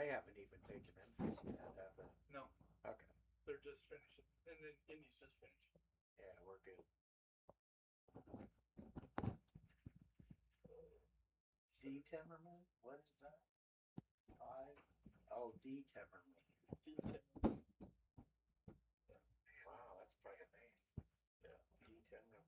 They haven't even taken infants yet, have they? No, Okay. they're just finishing, and then Indy's just finished. Yeah, we're good. D-Timmerman? What is that? 5? Oh, D-Timmerman. Wow, that's quite a name. Yeah. D-Timmerman.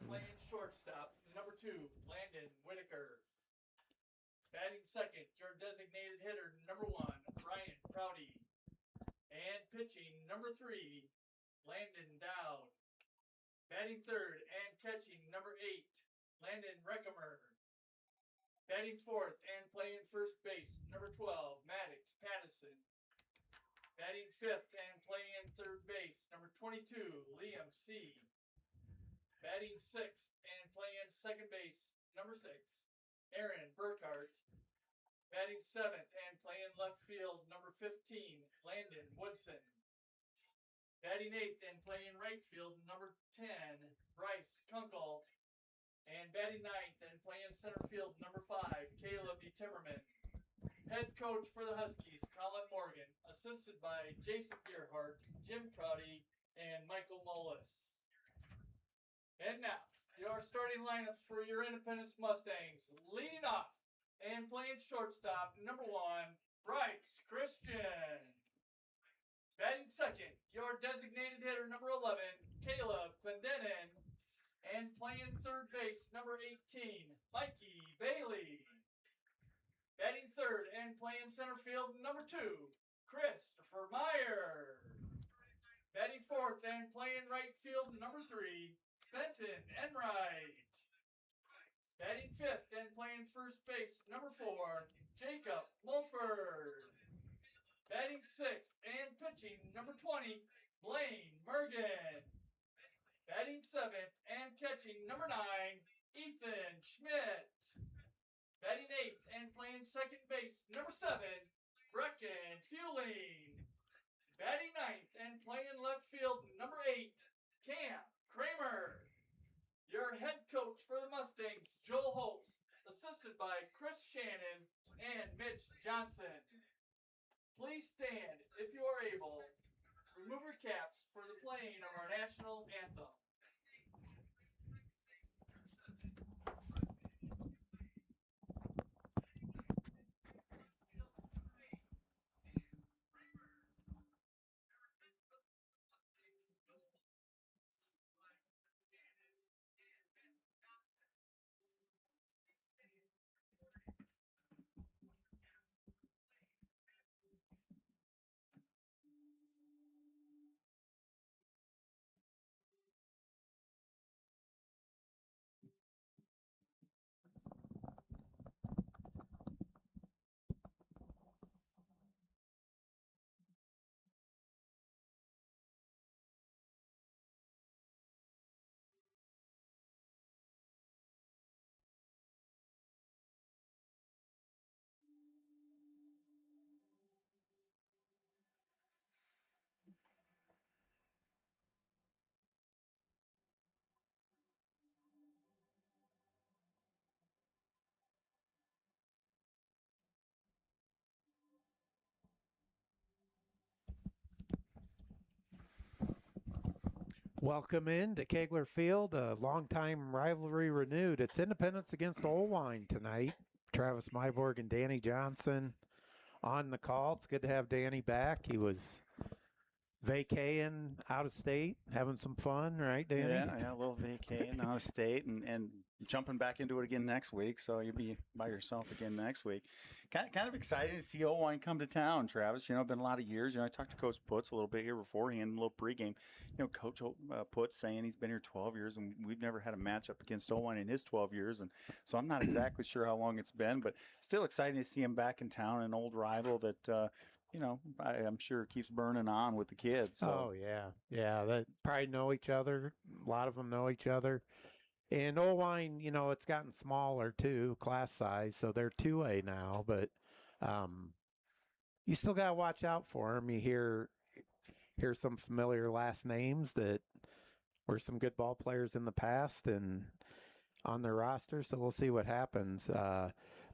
playing shortstop, number 2, Landon Whitaker. Batting second, your designated hitter, number 1, Ryan Prouty. And pitching, number 3, Landon Dowd. Batting third and catching, number 8, Landon Reckemer. Batting fourth and playing first base, number 12, Maddox Pattison. Batting fifth and playing third base, number 22, Liam C. Batting sixth and playing second base, number 6, Aaron Burkhart. Batting seventh and playing left field, number 15, Landon Woodson. Batting eighth and playing right field, number 10, Bryce Kunkel. And batting ninth and playing center field, number 5, Caleb D. Timmerman. Head coach for the Huskies, Colin Morgan, assisted by Jason Gearhart, Jim Prouty, and Michael Mullis. And now, your starting lineups for your Independence Mustangs. Leading off and playing shortstop, number 1, Bryce Christian. Batting second, your designated hitter, number 11, Caleb Clendenin. And playing third base, number 18, Mikey Bailey. Batting third and playing center field, number 2, Christopher Meyer. Batting fourth and playing right field, number 3, Benton Enright. Batting fifth and playing first base, number 4, Jacob Mulford. Batting sixth and pitching, number 20, Blaine Mergen. Batting seventh and catching, number 9, Ethan Schmidt. Batting eighth and playing second base, number 7, Brecken Fueling. Batting ninth and playing left field, number 8, Cam Kramer. Your head coach for the Mustangs, Joel Holtz, assisted by Chris Shannon and Mitch Johnson. Please stand, if you are able. Remove your caps for the playing of our national anthem. Welcome in to Kegler Field, a longtime rivalry renewed. It's Independence against Oelwein tonight. Travis Myborg and Danny Johnson on the call. It's good to have Danny back. He was vacaying out of state, having some fun, right, Danny? Yeah, a little vacating out of state and jumping back into it again next week. So you'll be by yourself again next week. Kind of exciting to see Oelwein come to town, Travis. You know, it's been a lot of years. You know, I talked to Coach Putz a little bit here beforehand, a little pregame. You know, Coach Putz saying he's been here 12 years, and we've never had a matchup against Oelwein in his 12 years. And so I'm not exactly sure how long it's been, but still exciting to see him back in town, an old rival that, you know, I'm sure keeps burning on with the kids. So. Oh, yeah. They probably know each other. A lot of them know each other. And Oelwein, you know, it's gotten smaller too, class size, so they're 2A now. But you still got to watch out for them. You hear some familiar last names that were some good ball players in the past and on their roster. So we'll see what happens.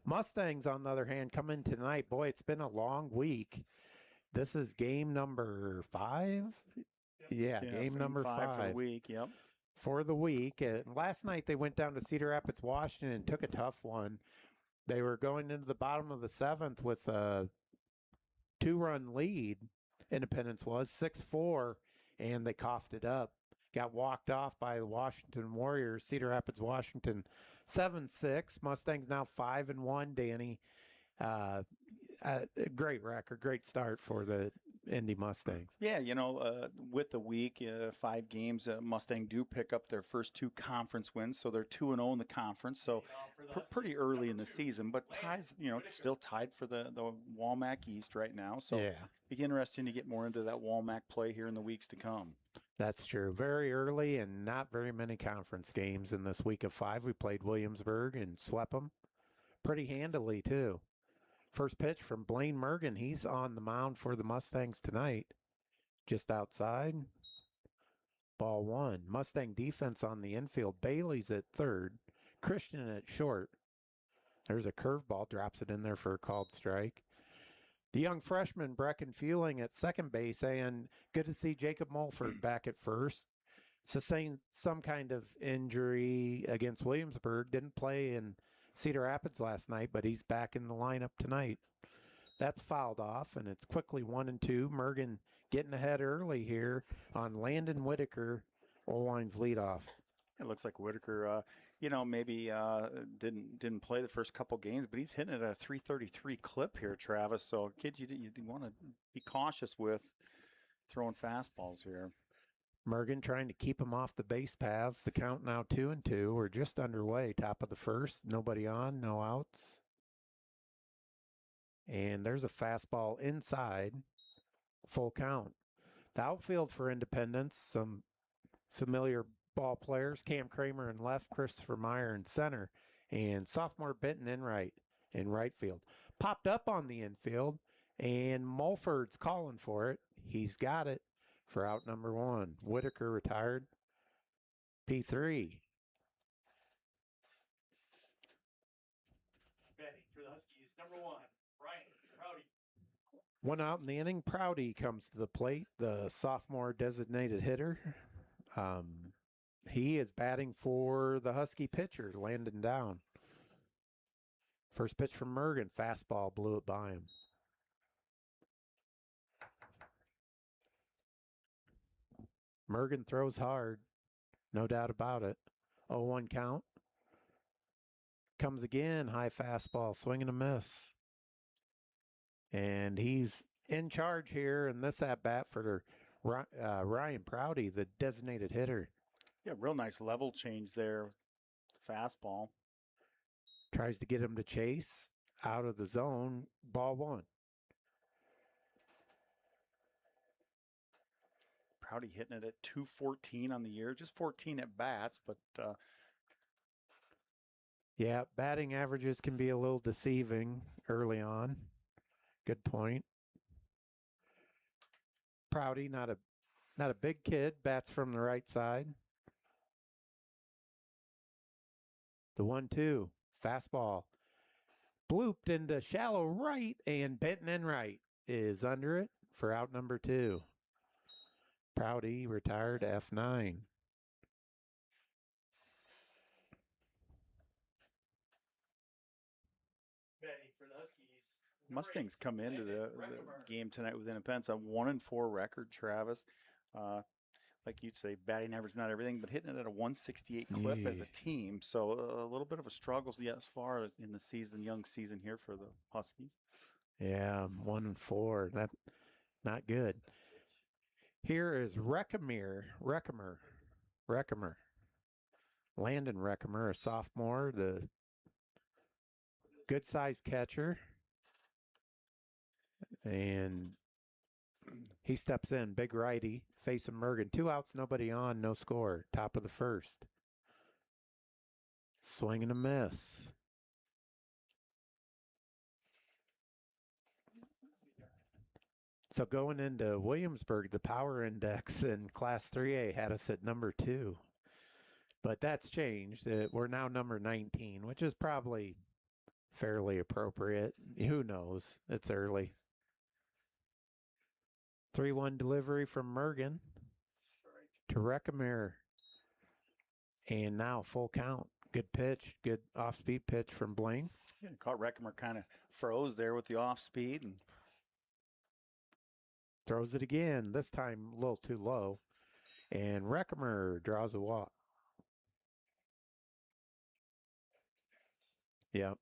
Mustangs, on the other hand, come in tonight. Boy, it's been a long week. This is game number 5. Yeah, game number 5 for the week. Yep. For the week. And last night they went down to Cedar Rapids, Washington, and took a tough one. They were going into the bottom of the 7th with a 2-run lead. Independence was 6-4, and they coughed it up got walked off by the Washington Warriors. Cedar Rapids, Washington, 7-6. Mustangs now 5-1. Danny, great record, great start for the Indy Mustangs. Yeah, with the week, 5 games, Mustang do pick up their first 2 conference wins, so they're 2-0 in the conference. So pretty early in the season, but ties, still tied for the Walmack East right now. So Yeah, be interesting to get more into that Walmack play here in the weeks to come. that's true. Very early and not very many conference games in this week of 5. We played Williamsburg and swept them pretty handily, too. First pitch from Blaine Mergen. He's on the mound for the Mustangs tonight. Just outside. Ball 1. Mustang defense on the infield. Bailey's at third. Christian at short. There's a curveball. Drops it in there for a called strike. The young freshman, Brecken Fueling at second base. And good to see Jacob Mulford back at first. Sustained some kind of injury against Williamsburg. Didn't play in Cedar Rapids last night, but he's back in the lineup tonight. That's fouled off, and it's quickly 1-2. Mergen getting ahead early here on Landon Whitaker, Oelwein's leadoff. It looks like Whitaker, maybe didn't play the first couple games, but he's hitting at a 333 clip here, Travis. So, kids, you want to be cautious with throwing fastballs here. Mergen trying to keep him off the base paths. The count now 2-2. We're just underway. Top of the first. Nobody on. No outs. And there's a fastball inside. Full count. The outfield for Independence. Some familiar ball players. Cam Kramer in left. Christopher Meyer in center. And sophomore Benton in right field. Popped up on the infield. And Mulford's calling for it. He's got it. For out number 1. Whitaker retired. P3. Batting for the Huskies, number 1, Ryan Prouty. One out in the inning. Prouty comes to the plate, the sophomore designated hitter. He is batting for the Husky pitcher, Landon Down. First pitch from Mergen. Fastball blew it by him. Mergen throws hard, no doubt about it. 0-1 count. Comes again, high fastball, swing and a miss. And he's in charge here in this at-bat for Ryan Prouty, the designated hitter. Yeah, real nice level change there. Fastball. Tries to get him to chase out of the zone. Ball 1. Prouty hitting it at 214 on the year, just 14 at bats, but yeah, batting averages can be a little deceiving early on. Good point. Prouty, not a big kid, bats from the right side. The 1-2, fastball. Blooped into shallow right, and Benton in right is under it for out number 2. Prouty retired to F9. Batting for the Huskies. Mustangs come into the game tonight with Independence, a 1-4 record, Travis. Like you'd say, batting average, not everything, but hitting it at a 168 clip as a team. So a little bit of a struggle as far in the season, young season here for the Huskies. Yeah, 1-4. That's not good. Here is Reckamer. Landon Reckamer, a sophomore, the good-sized catcher. And he steps in, big righty, facing Mergen. 2 outs, nobody on, no score. Top of the first. Swing and a miss. So going into Williamsburg, the power index in Class 3A had us at number 2. But that's changed. We're now number 19, which is probably fairly appropriate. Who knows? It's early. 3-1 delivery from Mergen to Reckamer. And now full count. Good pitch. Good off-speed pitch from Blaine. Yeah, caught Reckamer kind of froze there with the off-speed and throws it again, this time a little too low. And Reckimer draws a walk. Yep.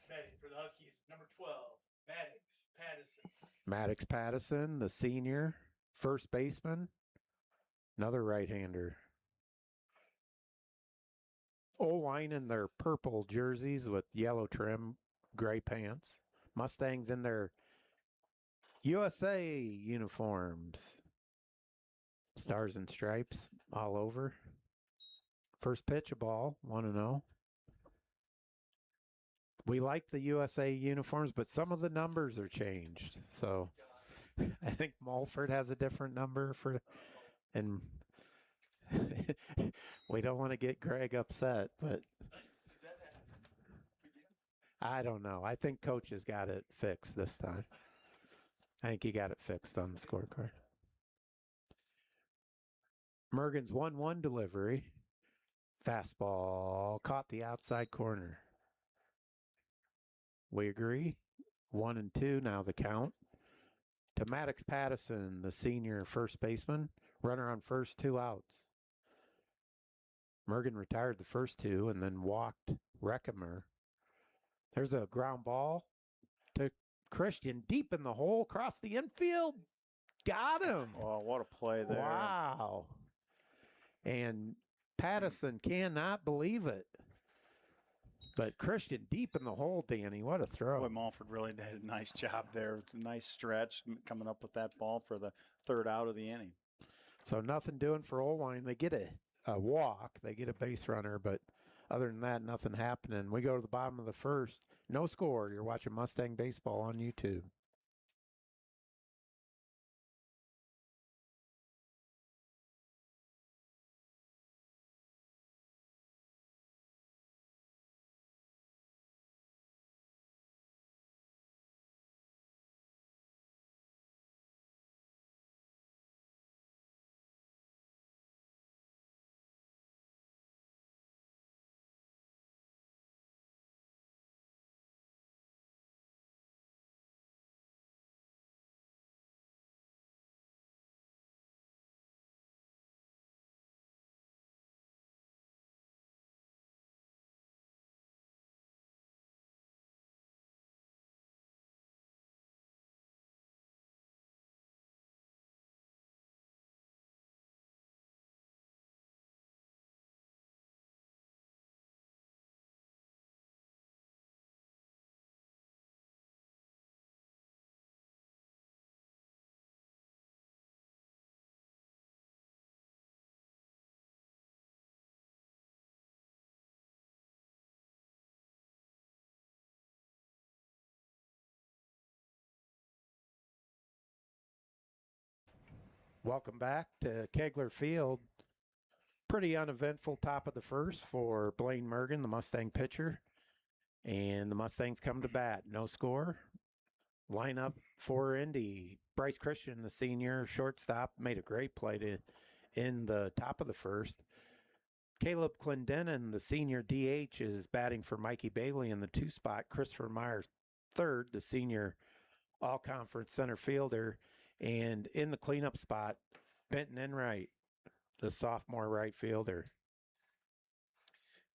Batting for the Huskies, number 12, Maddox Pattison. Maddox Pattison, the senior, first baseman, another right-hander. Oelwein in their purple jerseys with yellow trim, gray pants. Mustangs in their USA uniforms. Stars and stripes all over. First pitch, a ball, 1-0. We like the USA uniforms, but some of the numbers are changed. So I think Mulford has a different number for, and we don't want to get Greg upset, but I don't know. I think Coach has got it fixed this time. I think he got it fixed on the scorecard. Mergen's 1-1 delivery. Fastball caught the outside corner. We agree. 1-2 now the count. To Maddox Pattison, the senior first baseman. Runner on first, 2 outs. Mergen retired the first 2 and then walked Reckimer. There's a ground ball to Christian deep in the hole, across the infield. Got him. Oh, what a play there. Wow. And Pattison cannot believe it. But Christian deep in the hole, Danny. What a throw. Boy, Mulford really did a nice job there. It's a nice stretch coming up with that ball for the 3rd out of the inning. So nothing doing for Oelwein. They get a walk. They get a base runner, but other than that, nothing happening. We go to the bottom of the 1st. No score. You're watching Mustang Baseball on YouTube. Welcome back to Kegler Field. Pretty uneventful top of the 1st for Blaine Mergen, the Mustang pitcher. And the Mustangs come to bat. No score. Lineup for Indy. Bryce Christian, the senior shortstop, made a great play in the top of the 1st. Caleb Clendenin, the senior DH, is batting for Mikey Bailey in the 2 spot. Christopher Myers, 3rd, the senior all-conference center fielder. And in the cleanup spot, Benton Enright, the sophomore right fielder.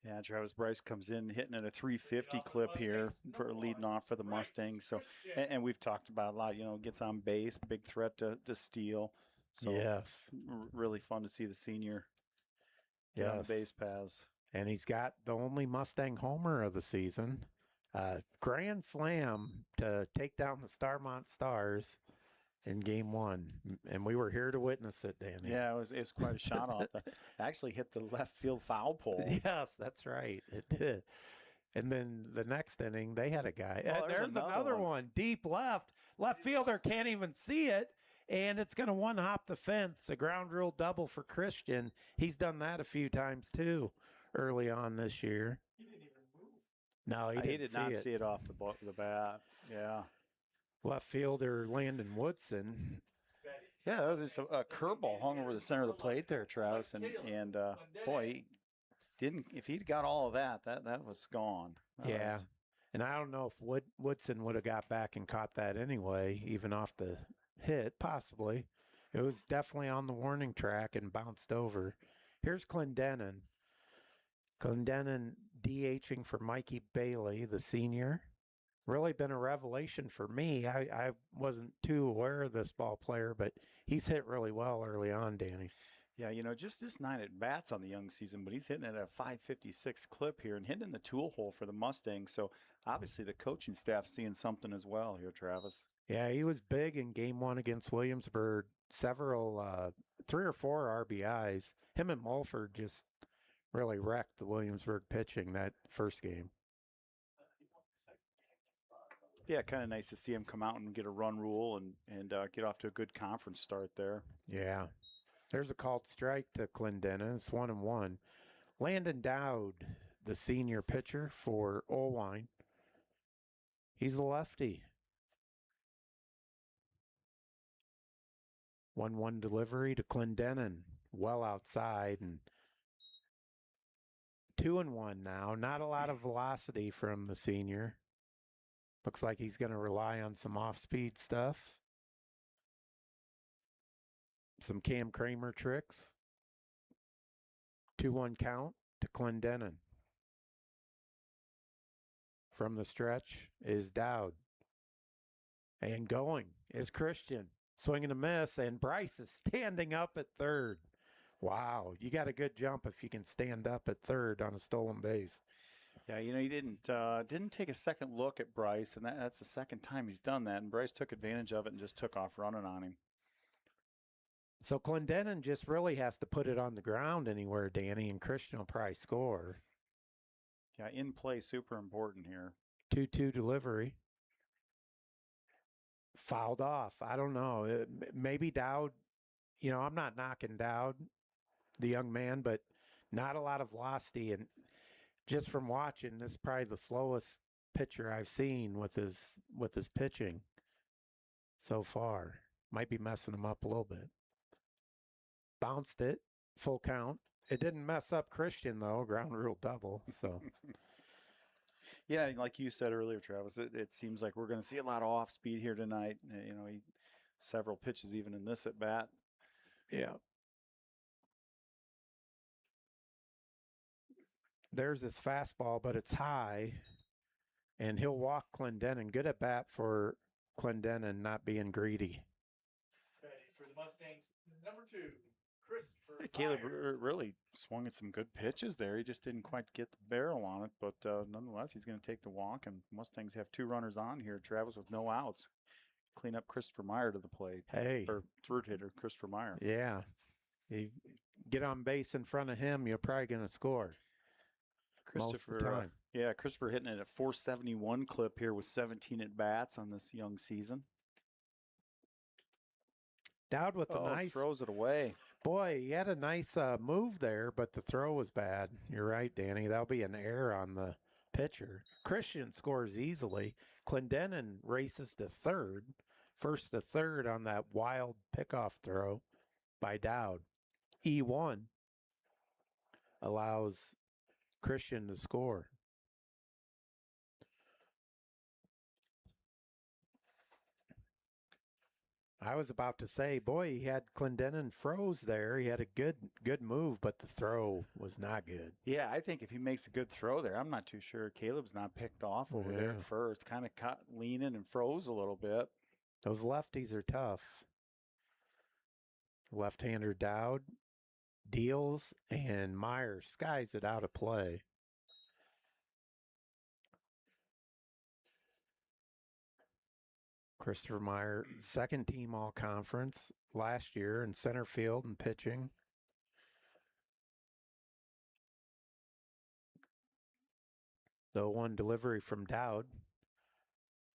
Yeah, Travis Bryce comes in hitting at a 350 clip here for leading off for the Mustangs. So, and we've talked about a lot, gets on base, big threat to steal. So yes, really fun to see the senior get on the base paths. And he's got the only Mustang homer of the season. Grand slam to take down the Starmont Stars in game 1, and we were here to witness it, Danny. Yeah, it was quite a shot off. Actually hit the left field foul pole. Yes, that's right. It did. And then the next inning, they had a guy. Oh, there's another one deep left. Left fielder can't even see it, and it's going to one-hop the fence. A ground rule double for Christian. He's done that a few times, too, early on this year. He didn't even move. No, he did not see it off the bat. Yeah. Left fielder Landon Woodson. Yeah, that was just a curveball hung over the center of the plate there, Travis, and boy, he didn't. If he'd got all of that was gone. Yeah, and I don't know if Woodson would have got back and caught that anyway, even off the hit, possibly. It was definitely on the warning track and bounced over. Here's Clendenin. Clendenin DHing for Mikey Bailey, the senior. Really been a revelation for me. I wasn't too aware of this ball player, but he's hit really well early on, Danny. Yeah, just this 9 at bats on the young season, but he's hitting at a 556 clip here and hitting in the tool hole for the Mustangs. So obviously the coaching staff's seeing something as well here, Travis. Yeah, he was big in game one against Williamsburg. Several, 3 or 4 RBIs. Him and Mulford just really wrecked the Williamsburg pitching that first game. Yeah, kind of nice to see him come out and get a run rule and get off to a good conference start there. Yeah. There's a called strike to Clendenin. It's 1-1. Landon Dowd, the senior pitcher for Oelwein. He's a lefty. 1-1 delivery to Clendenin. Well outside and 2-1 now. Not a lot of velocity from the senior. Looks like he's going to rely on some off-speed stuff. Some Cam Kramer tricks. 2-1 count to Clendenin. From the stretch is Dowd. And going is Christian. Swinging a miss, and Bryce is standing up at third. Wow, you got a good jump if you can stand up at third on a stolen base. Yeah, he didn't take a second look at Bryce, and that's the second time he's done that. And Bryce took advantage of it and just took off running on him. So Clendenin just really has to put it on the ground anywhere, Danny, and Christian will probably score. Yeah, in play, super important here. 2-2 delivery. Fouled off. I don't know. Maybe Dowd, I'm not knocking Dowd, the young man, but not a lot of velocity. And just from watching, this is probably the slowest pitcher I've seen with his pitching so far. Might be messing him up a little bit. Bounced it, full count. It didn't mess up Christian, though, ground rule double. So, yeah, like you said earlier, Travis, it seems like we're going to see a lot of off speed here tonight. Several pitches even in this at bat. Yeah. There's this fastball, but it's high, and he'll walk Clendenin. Good at bat for Clendenin, not being greedy. Ready for the Mustangs, number 2, Christopher Caleb Meyer. really swung at some good pitches there. He just didn't quite get the barrel on it, but nonetheless, he's going to take the walk, and Mustangs have 2 runners on here, Travis, with no outs. Clean up Christopher Meyer to the plate. Hey. Or third hitter, Christopher Meyer. Yeah. You get on base in front of him, you're probably going to score. Christopher, most of the time. Christopher hitting it at 471 clip here with 17 at bats on this young season. Dowd with a nice throws it away. Boy, he had a nice move there, but the throw was bad. You're right, Danny. That'll be an error on the pitcher. Christian scores easily. Clendenin races to third. First to third on that wild pickoff throw by Dowd. E1 allows Christian to score. I was about to say, boy, he had Clendenin froze there. He had a good move, but the throw was not good. Yeah, I think if he makes a good throw there, I'm not too sure Caleb's not picked off over there at first. Kind of caught leaning and froze a little bit. Those lefties are tough. Left-hander Dowd deals, and Meyer skies it out of play. Christopher Meyer, second team all-conference last year in center field and pitching. The 1 delivery from Dowd,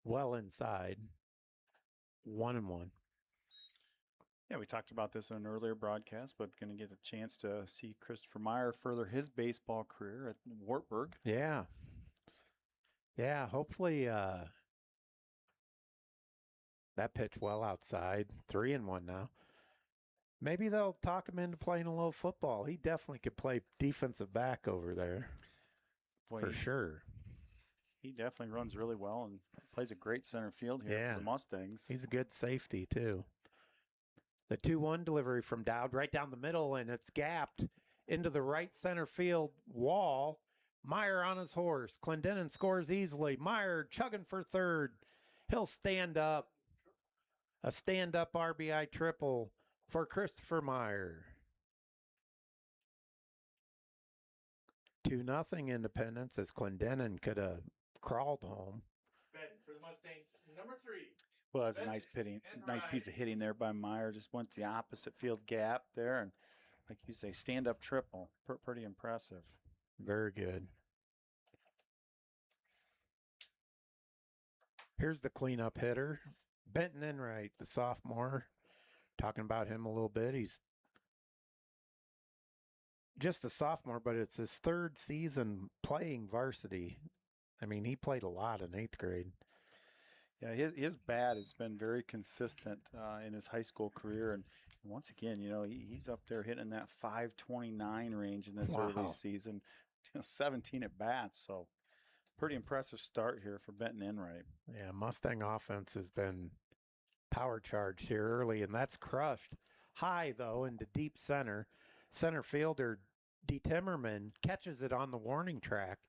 well inside, 1-1. Yeah, we talked about this in an earlier broadcast, but going to get a chance to see Christopher Meyer further his baseball career at Wartburg. Yeah. Yeah, hopefully that pitch well outside. 3-1 now. Maybe they'll talk him into playing a little football. He definitely could play defensive back over there. Boy, for sure. He definitely runs really well and plays a great center field here for the Mustangs. He's a good safety, too. The 2-1 delivery from Dowd right down the middle, and it's gapped into the right center field wall. Meyer on his horse. Clendenin scores easily. Meyer chugging for third. He'll stand up. A stand-up RBI triple for Christopher Meyer. 2-0 Independence, as Clendenin could have crawled home. Batting for the Mustangs, number 3. Well, that's a nice piece of hitting there by Meyer. Just went the opposite field gap there, and like you say, stand-up triple. Pretty impressive. Very good. Here's the cleanup hitter, Benton Enright, the sophomore. Talking about him a little bit. He's just a sophomore, but it's his third season playing varsity. I mean, he played a lot in 8th grade. Yeah, his bat has been very consistent in his high school career, and once again, you know, he's up there hitting that 529 range in this early season. 17 at bats, so pretty impressive start here for Benton Enright. Yeah, Mustang offense has been power charged here early, and that's crushed high though into deep center. Center fielder D. Timmerman catches it on the warning track.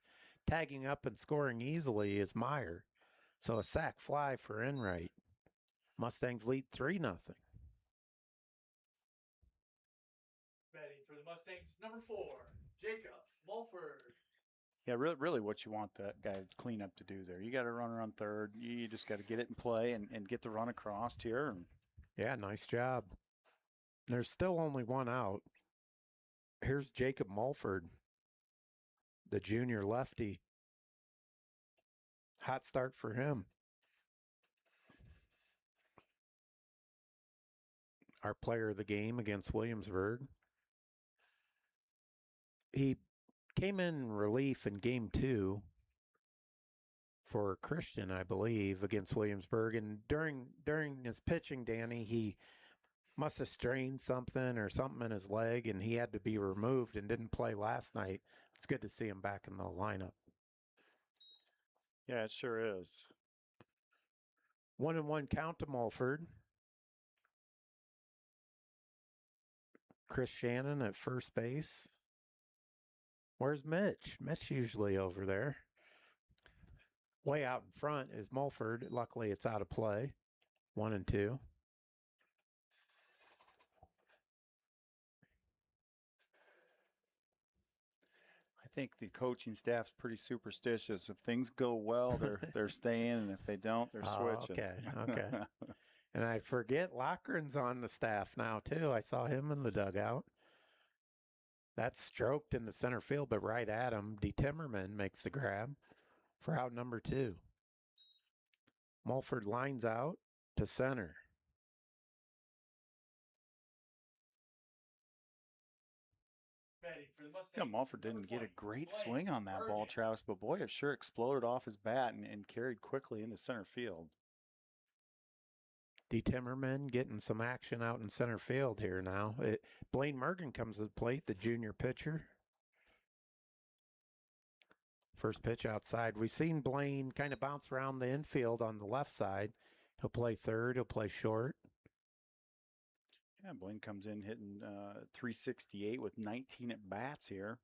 Tagging up and scoring easily is Meyer. So a sac fly for Enright. Mustangs lead 3-0. Batting for the Mustangs, number 4, Jacob Mulford. Yeah, really what you want that guy cleanup to do there. You got to run around third. You just got to get it in play and get the run across here. And yeah, nice job. There's still only one out. Here's Jacob Mulford, the junior lefty. Hot start for him. Our player of the game against Williamsburg. He came in relief in game 2 for Christian, I believe, against Williamsburg. And during his pitching, Danny, he must have strained something or something in his leg, and he had to be removed and didn't play last night. It's good to see him back in the lineup. yeah, it sure is. 1-1 count to Mulford. Chris Shannon at first base. Where's Mitch? Mitch usually over there. Way out in front is Mulford. Luckily, it's out of play. 1-2. I think the coaching staff's pretty superstitious. If things go well, they're staying, and if they don't, they're switching. Okay. And I forget Lochran's on the staff now, too. I saw him in the dugout. That's stroked in the center field, but right at him. D. Timmerman makes the grab for out number 2. Mulford lines out to center. Yeah, Mulford didn't get a great swing on that ball, Travis, but boy, it sure exploded off his bat and carried quickly into center field. D. Timmerman getting some action out in center field here now. Blaine Mergen comes to the plate, the junior pitcher. First pitch outside. We've seen Blaine kind of bounce around the infield on the left side. He'll play third. He'll play short. Yeah, Blaine comes in hitting 368 with 19 at bats here.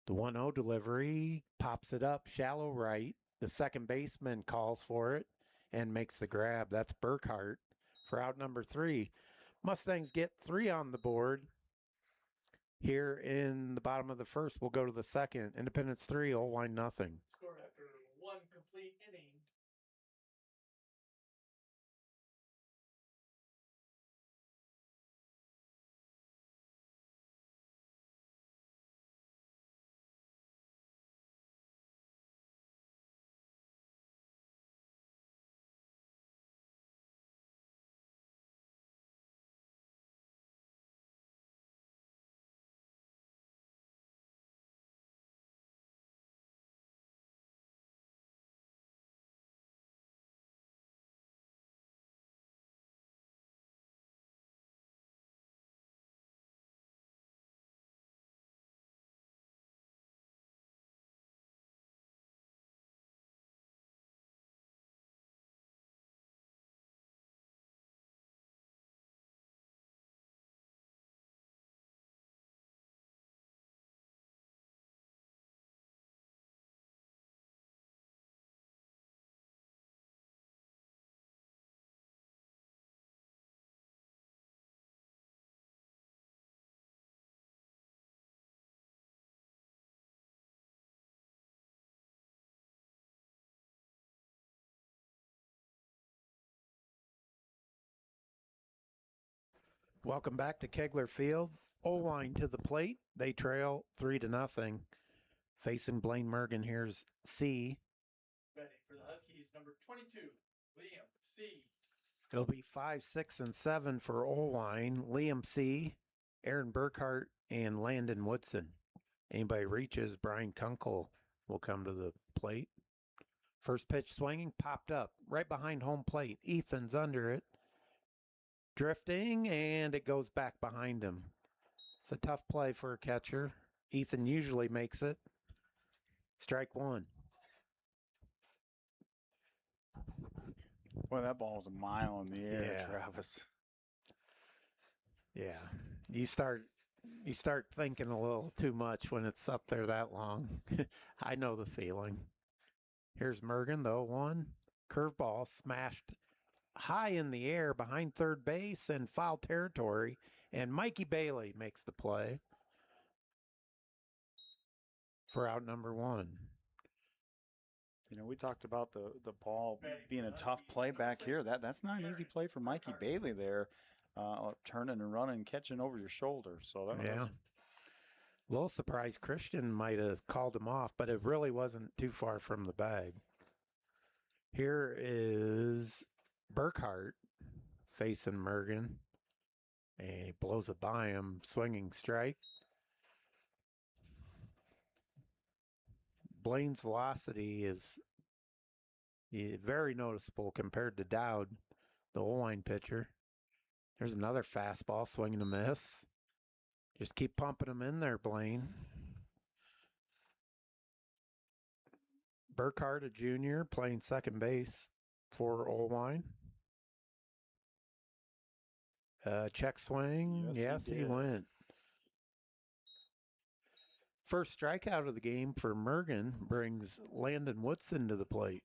The 1-0 delivery pops it up shallow right. The second baseman calls for it and makes the grab. That's Burkhart for out number 3. Mustangs get 3 on the board. Here in the bottom of the first, we'll go to the second. Independence 3, Oelwein nothing. Score after 1 complete inning. Welcome back to Kegler Field. Oelwein to the plate. They trail 3-0. Facing Blaine Mergen, here's C. Betting for the Huskies, number 22, Liam C. It'll be 5, 6, and 7 for Oelwein. Liam C., Aaron Burkhart, and Landon Woodson. Anybody reaches, Brian Kunkel will come to the plate. First pitch swinging, popped up right behind home plate. Ethan's under it. Drifting, and it goes back behind him. It's a tough play for a catcher. Ethan usually makes it. Strike one. Boy, that ball was a mile in the air, Yeah. Travis. Yeah. You start thinking a little too much when it's up there that long. I know the feeling. Here's Mergen, the 0-1. Curveball smashed high in the air behind third base and foul territory, and Mikey Bailey makes the play for out number one. You know, we talked about the ball being a tough play back here. That's not an easy play for Mikey Bailey there, turning and running, catching over your shoulder. So that Yeah. A little surprised Christian might have called him off, but it really wasn't too far from the bag. Here is Burkhart facing Mergen, and he blows it by him, swinging strike. Blaine's velocity is very noticeable compared to Dowd, the Oelwein pitcher. There's another fastball, swinging a miss. Just keep pumping them in there, Blaine. Burkhart, a junior, playing second base for Oelwein. Check swing. Yes, he went. First strikeout of the game for Mergen brings Landon Woodson to the plate.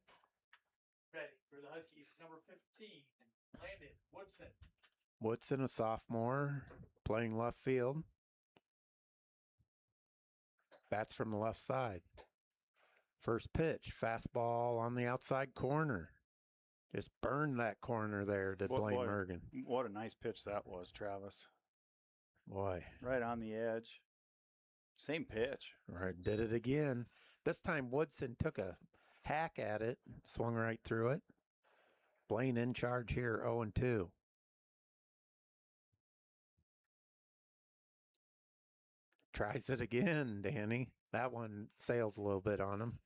Betting for the Huskies, number 15, Landon Woodson. Woodson, a sophomore, playing left field. Bats from the left side. First pitch, fastball on the outside corner. Just burned that corner there to Blaine Mergen. What a nice pitch that was, Travis. Boy. Right on the edge. Same pitch. Right, did it again. This time Woodson took a hack at it, swung right through it. Blaine in charge here, 0-2. Tries it again, Danny. That one sails a little bit on him.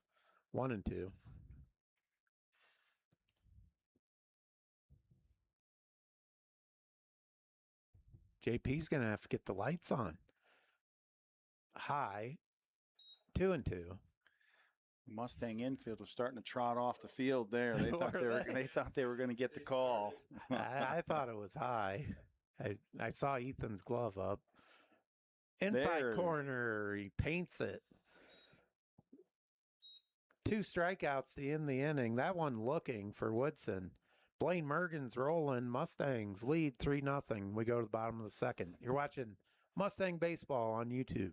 1-2. JP's going to have to get the lights on. High, 2-2. Mustang infield was starting to trot off the field there. They thought they were going to get the call. I thought it was high. I saw Ethan's glove up. Inside corner, he paints it. 2 strikeouts to end the inning. That one looking for Woodson. Blaine Mergen's rolling. Mustangs lead 3-0. We go to the bottom of the second. You're watching Mustang Baseball on YouTube.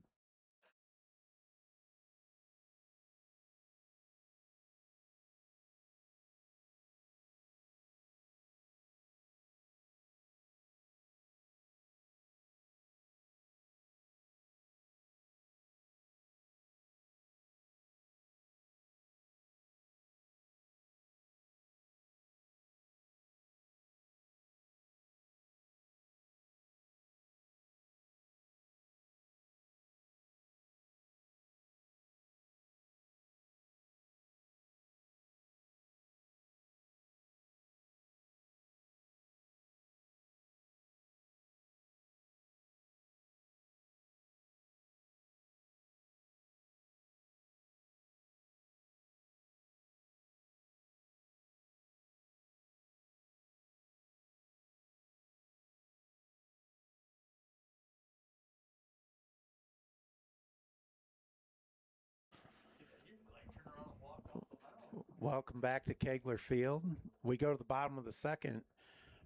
Welcome back to Kegler Field. We go to the bottom of the second.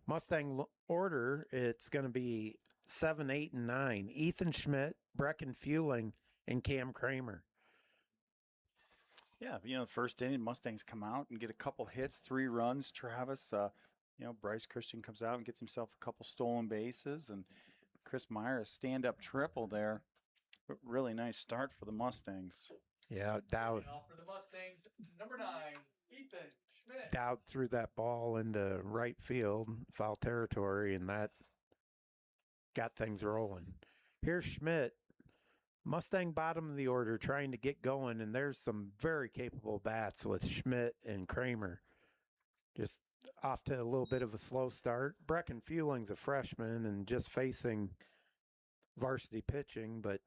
Mustang order, it's going to be 7, 8, and 9. Ethan Schmidt, Brecken Fueling, and Cam Kramer. Yeah, you know, the first inning, Mustangs come out and get a couple hits, 3 runs. Travis, Bryce Christian comes out and gets himself a couple stolen bases, and Chris Meyer a stand-up triple there. Really nice start for the Mustangs. Yeah, Dowd. Off for the Mustangs, number 9, Ethan Schmidt. Dowd threw that ball into right field, foul territory, and that got things rolling. Here's Schmidt, Mustang bottom of the order, trying to get going, and there's some very capable bats with Schmidt and Kramer. Just off to a little bit of a slow start. Brecken Fueling's a freshman and just facing varsity pitching, but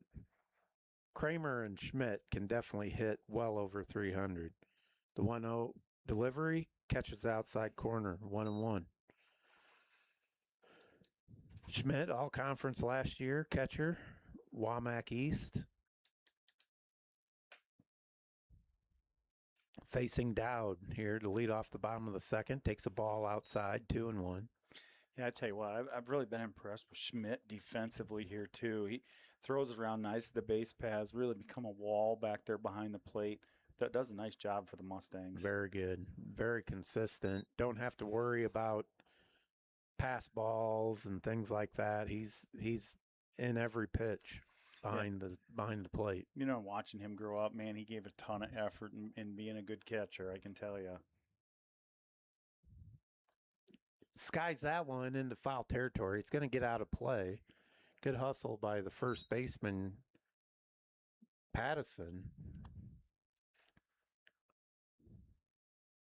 Kramer and Schmidt can definitely hit well over 300. The 1-0 delivery catches outside corner, 1-1. Schmidt, all conference last year, catcher, Wamak East. Facing Dowd here to lead off the bottom of the second, takes a ball outside, 2-1. Yeah, I tell you what, I've really been impressed with Schmidt defensively here too. He throws it around nice. The base paths really become a wall back there behind the plate. That does a nice job for the Mustangs. Very good, very consistent. Don't have to worry about pass balls and things like that. He's in every pitch behind the plate. Watching him grow up, man, he gave a ton of effort in being a good catcher, I can tell you. Skies that one into foul territory. It's going to get out of play. Good hustle by the first baseman, Pattison.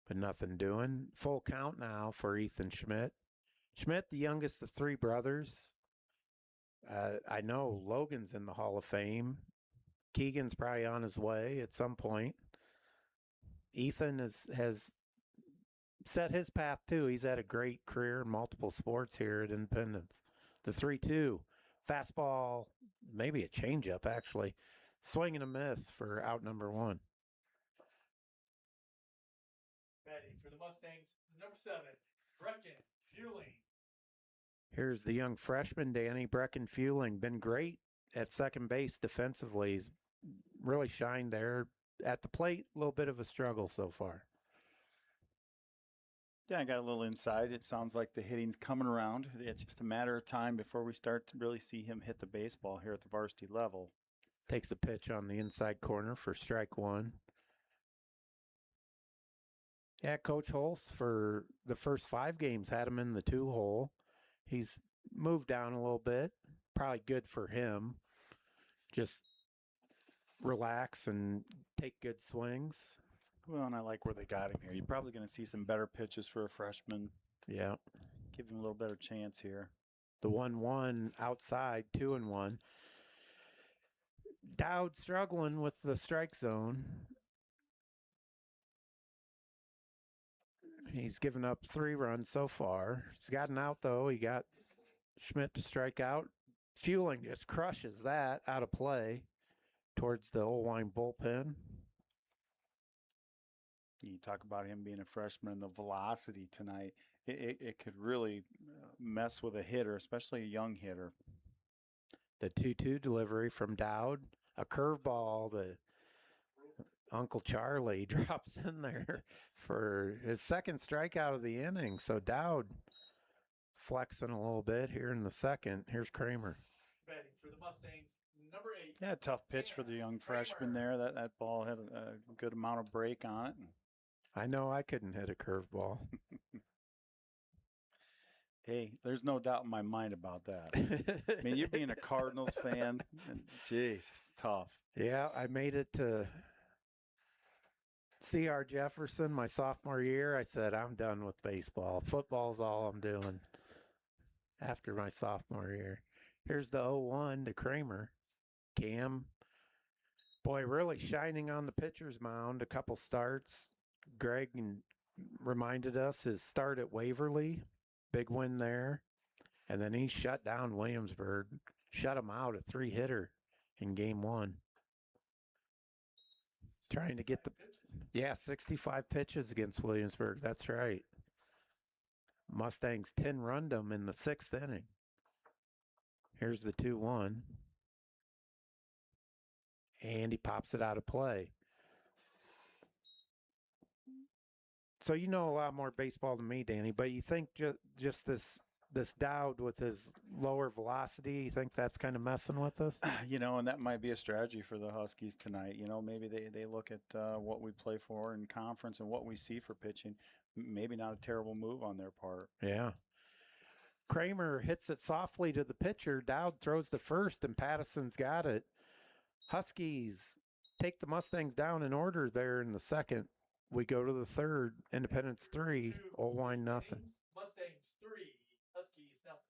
But nothing doing. Full count now for Ethan Schmidt. Schmidt, the youngest of 3 brothers. I know Logan's in the Hall of Fame. Keegan's probably on his way at some point. Ethan has set his path too. He's had a great career in multiple sports here at Independence. The 3-2 fastball, maybe a changeup actually. Swing and a miss for out number 1. Batting for the Mustangs, number 7, Brecken Fueling. Here's the young freshman, Danny Brecken Fueling. Been great at second base defensively. He's really shined there. At the plate, a little bit of a struggle so far. Yeah, I got a little insight. It sounds like the hitting's coming around. It's just a matter of time before we start to really see him hit the baseball here at the varsity level. Takes a pitch on the inside corner for strike 1. Yeah, Coach Holst for the first 5 games had him in the 2-hole. He's moved down a little bit. Probably good for him. Just relax and take good swings. Well, and I like where they got him here. You're probably going to see some better pitches for a freshman. Yeah. Give him a little better chance here. The 1-1 outside, 2-1. Dowd struggling with the strike zone. He's given up 3 runs so far. He's gotten out, though. He got Schmidt to strike out. Fueling just crushes that out of play towards the Oelwein bullpen. You talk about him being a freshman and the velocity tonight. It could really mess with a hitter, especially a young hitter. The 2-2 delivery from Dowd. A curveball that Uncle Charlie drops in there for his second strikeout of the inning. So Dowd flexing a little bit here in the second. Here's Kramer. Batting for the Mustangs, number 8. Yeah, tough pitch for the young freshman there. That ball had a good amount of break on it. I know I couldn't hit a curveball. Hey, there's no doubt in my mind about that. I mean, you being a Cardinals fan, jeez, it's tough. Yeah, I made it to C.R. Jefferson my sophomore year. I said, I'm done with baseball. Football's all I'm doing after my sophomore year. Here's the 0-1 to Kramer. Cam, boy, really shining on the pitcher's mound. A couple starts. Greg reminded us his start at Waverly. Big win there. And then he shut down Williamsburg. Shut him out, a 3-hitter in game 1. Trying to get the... Yeah, 65 pitches against Williamsburg. That's right. Mustangs 10-runned them in the 6th inning. Here's the 2-1. And he pops it out of play. So you know a lot more baseball than me, Danny. But you think just this Dowd with his lower velocity, you think that's kind of messing with us? And that might be a strategy for the Huskies tonight. Maybe they look at what we play for in conference and what we see for pitching. Maybe not a terrible move on their part. Yeah. Kramer hits it softly to the pitcher. Dowd throws to first, and Pattison's got it. Huskies take the Mustangs down in order there in the second. We go to the third. Independence 3, Oelwein nothing. Mustangs 3, Huskies nothing.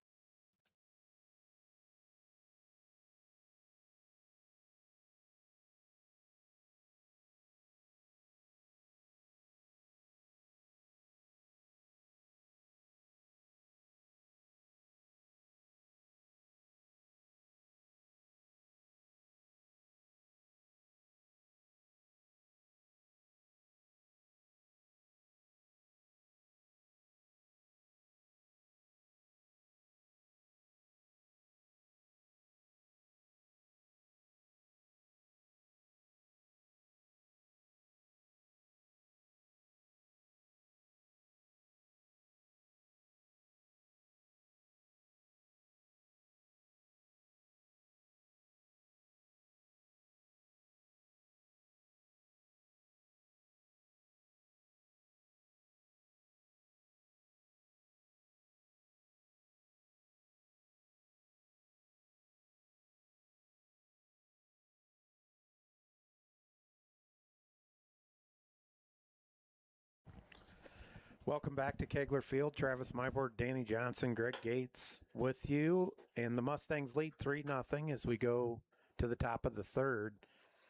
Welcome back to Kegler Field. Travis Myborg, Danny Johnson, Greg Gates with you. And the Mustangs lead 3-0 as we go to the top of the third.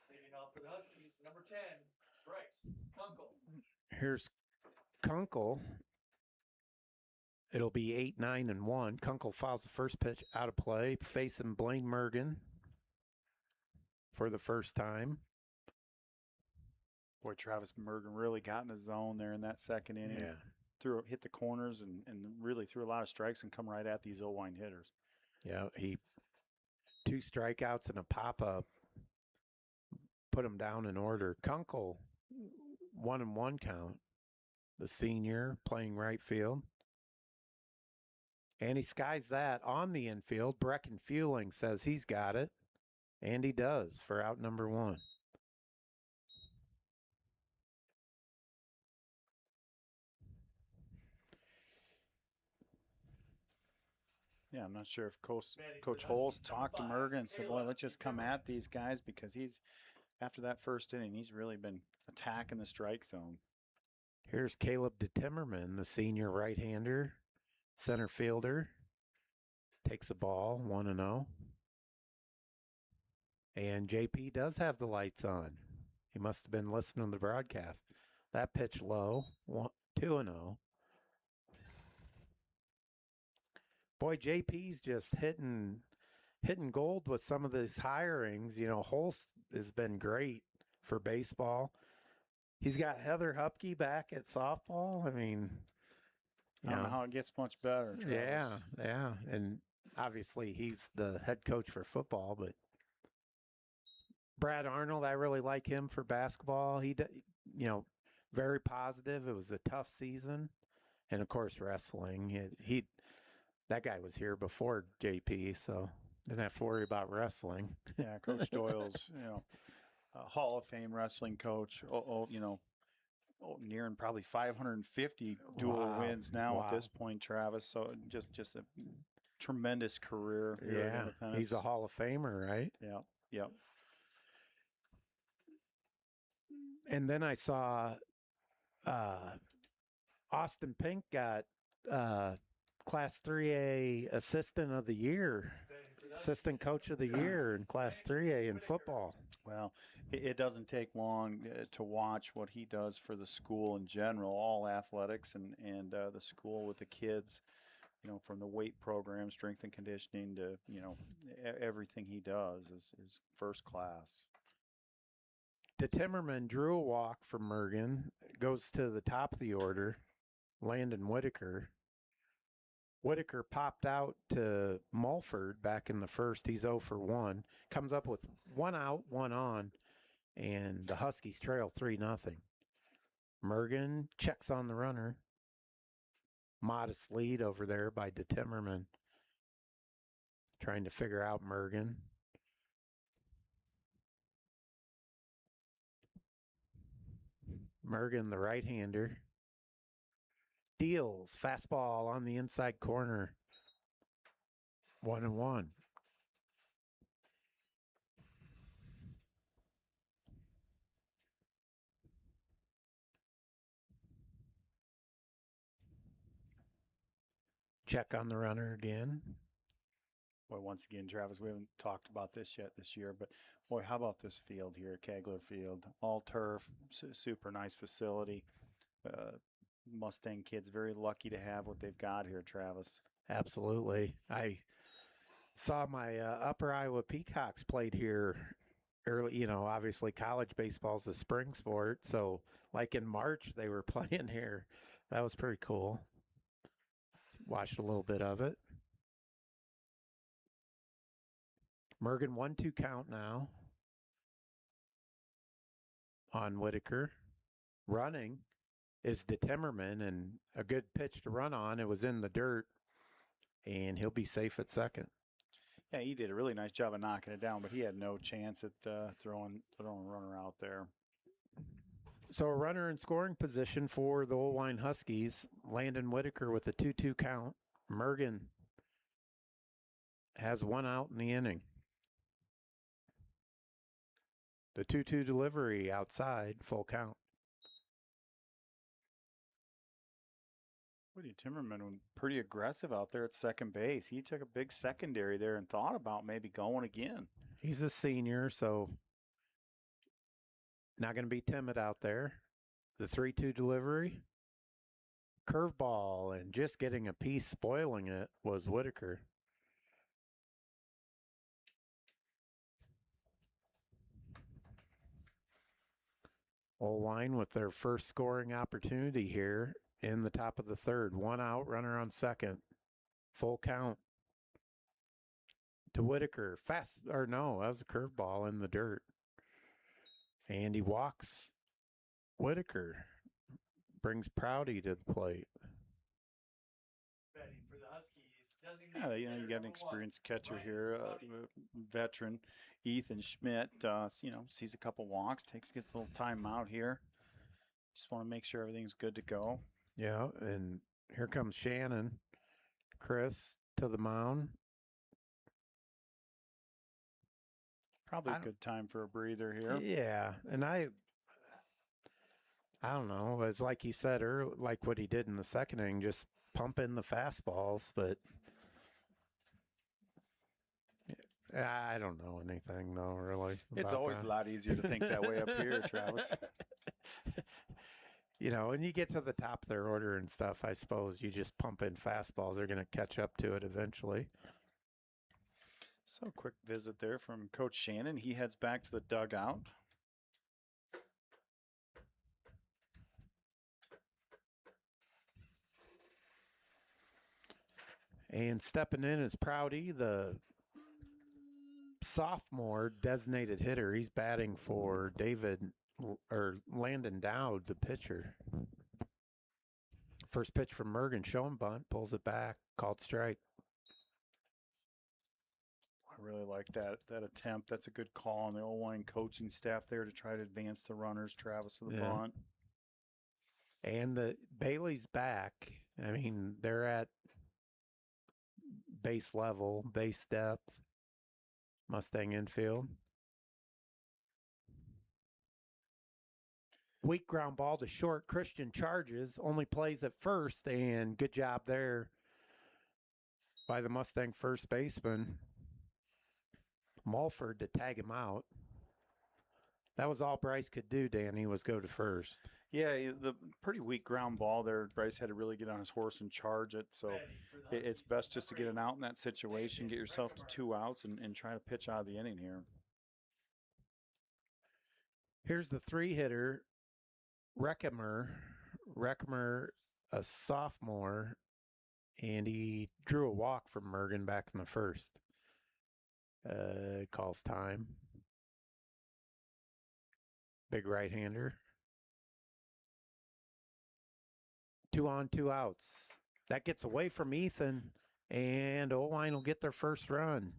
Leading off for the Huskies, number 10, Bryce Kunkel. Here's Kunkel. It'll be 8-9-1. Kunkel fouls the first pitch out of play, facing Blaine Mergen for the first time. Boy, Travis Mergen really got in his zone there in that second inning. Yeah. Hit the corners and really threw a lot of strikes and come right at these Oelwein hitters. Yeah, he 2 strikeouts and a pop-up put him down in order. Kunkel, 1-1 count. The senior playing right field. And he skies that on the infield. Brecken Fueling says he's got it. And he does for out number 1. Yeah, I'm not sure if Coach Holes talked to Mergen and said, boy, let's just come at these guys because after that first inning, he's really been attacking the strike zone. Here's Caleb DeTimmerman, the senior right-hander, center fielder. Takes the ball, 1-0. And JP does have the lights on. He must have been listening to the broadcast. That pitch low, 2-0. Boy, JP's just hitting gold with some of these hirings. Holst has been great for baseball. He's got Heather Hupke back at softball. I mean, I don't know how it gets much better, Travis. Yeah. And obviously he's the head coach for football, but Brad Arnold, I really like him for basketball. He, very positive. It was a tough season. And of course, wrestling. That guy was here before JP, so didn't have to worry about wrestling. Yeah, Coach Doyle's, a Hall of Fame wrestling coach. Nearing probably 550 dual wins now at this point, Travis. So just a tremendous career. Yeah, he's a Hall of Famer, right? Yeah. And then I saw Austin Pink got Class 3A Assistant of the Year, Assistant Coach of the Year in Class 3A in football. Well, it doesn't take long to watch what he does for the school in general, all athletics and the school with the kids, from the weight program, strength and conditioning to, everything he does is first class. DeTimmerman drew a walk from Mergen, goes to the top of the order, Landon Whitaker. Whitaker popped out to Mulford back in the first. He's 0 for 1. Comes up with 1 out, 1 on, and the Huskies trail 3-0. Mergen checks on the runner. Modest lead over there by DeTimmerman. Trying to figure out Mergen. Mergen, the right-hander. Deals. Fastball on the inside corner. 1-1. Check on the runner again. Boy, once again, Travis, we haven't talked about this yet this year, but boy, how about this field here at Kegler Field? All turf, super nice facility. Mustang kids very lucky to have what they've got here, Travis. Absolutely. I saw my Upper Iowa Peacocks played here early. Obviously college baseball is a spring sport, so like in March they were playing here. That was pretty cool. Watched a little bit of it. Mergen 1-2 count now on Whitaker. Running is DeTimmerman, and a good pitch to run on. It was in the dirt, and he'll be safe at second. Yeah, he did a really nice job of knocking it down, but he had no chance at throwing a runner out there. So a runner in scoring position for the Oelwein Huskies. Landon Whitaker with a 2-2 count. Mergen has one out in the inning. The 2-2 delivery outside, full count. Woody Timmerman was pretty aggressive out there at second base. He took a big secondary there and thought about maybe going again. He's a senior, so not going to be timid out there. The 3-2 delivery. Curveball, and just getting a piece spoiling it was Whitaker. Oelwein with their first scoring opportunity here in the top of the third. One out, runner on second. Full count to Whitaker. That was a curveball in the dirt. And he walks Whitaker. Brings Prouty to the plate. Batting for the Huskies. Yeah, you got an experienced catcher here, veteran Ethan Schmidt. Sees a couple walks, gets a little time out here. Just want to make sure everything's good to go. Yeah, and here comes Shannon. Chris to the mound. Probably a good time for a breather here. Yeah, and I don't know. It's like you said earlier, like what he did in the second inning, just pump in the fastballs. But I don't know anything, though, really. It's always a lot easier to think that way up here, Travis. When you get to the top of their order and stuff, I suppose you just pump in fastballs. They're going to catch up to it eventually. So, quick visit there from Coach Shannon. He heads back to the dugout. And stepping in is Prouty, the sophomore designated hitter. He's batting for Landon Dowd, the pitcher. First pitch from Mergen, showing bunt, pulls it back, called strike. I really like that attempt. That's a good call on the Oelwein coaching staff there to try to advance the runners, Travis, with the bunt. And the Bailey's back. I mean, they're at base level, base depth, Mustang infield. Weak ground ball to short. Christian charges, only plays at first, and good job there by the Mustang first baseman, Mulford, to tag him out. That was all Bryce could do, Danny, was go to first. Yeah, the pretty weak ground ball there. Bryce had to really get on his horse and charge it. So it's best just to get an out in that situation, get yourself to 2 outs, and try to pitch out of the inning here. Here's the 3-hitter, Reckemer, a sophomore, and he drew a walk from Mergen back in the first. Calls time. Big right-hander. 2 on, 2 outs. That gets away from Ethan, and Oelwein will get their first run.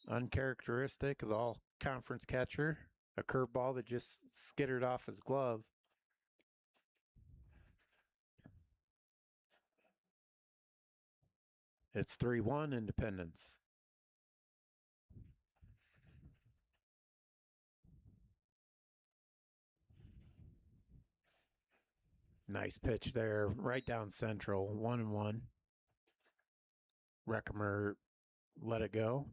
Uncharacteristic of the all-conference catcher. A curveball that just skittered off his glove. It's 3-1 Independence. Nice pitch there, right down central, 1-1. Reckemer let it go.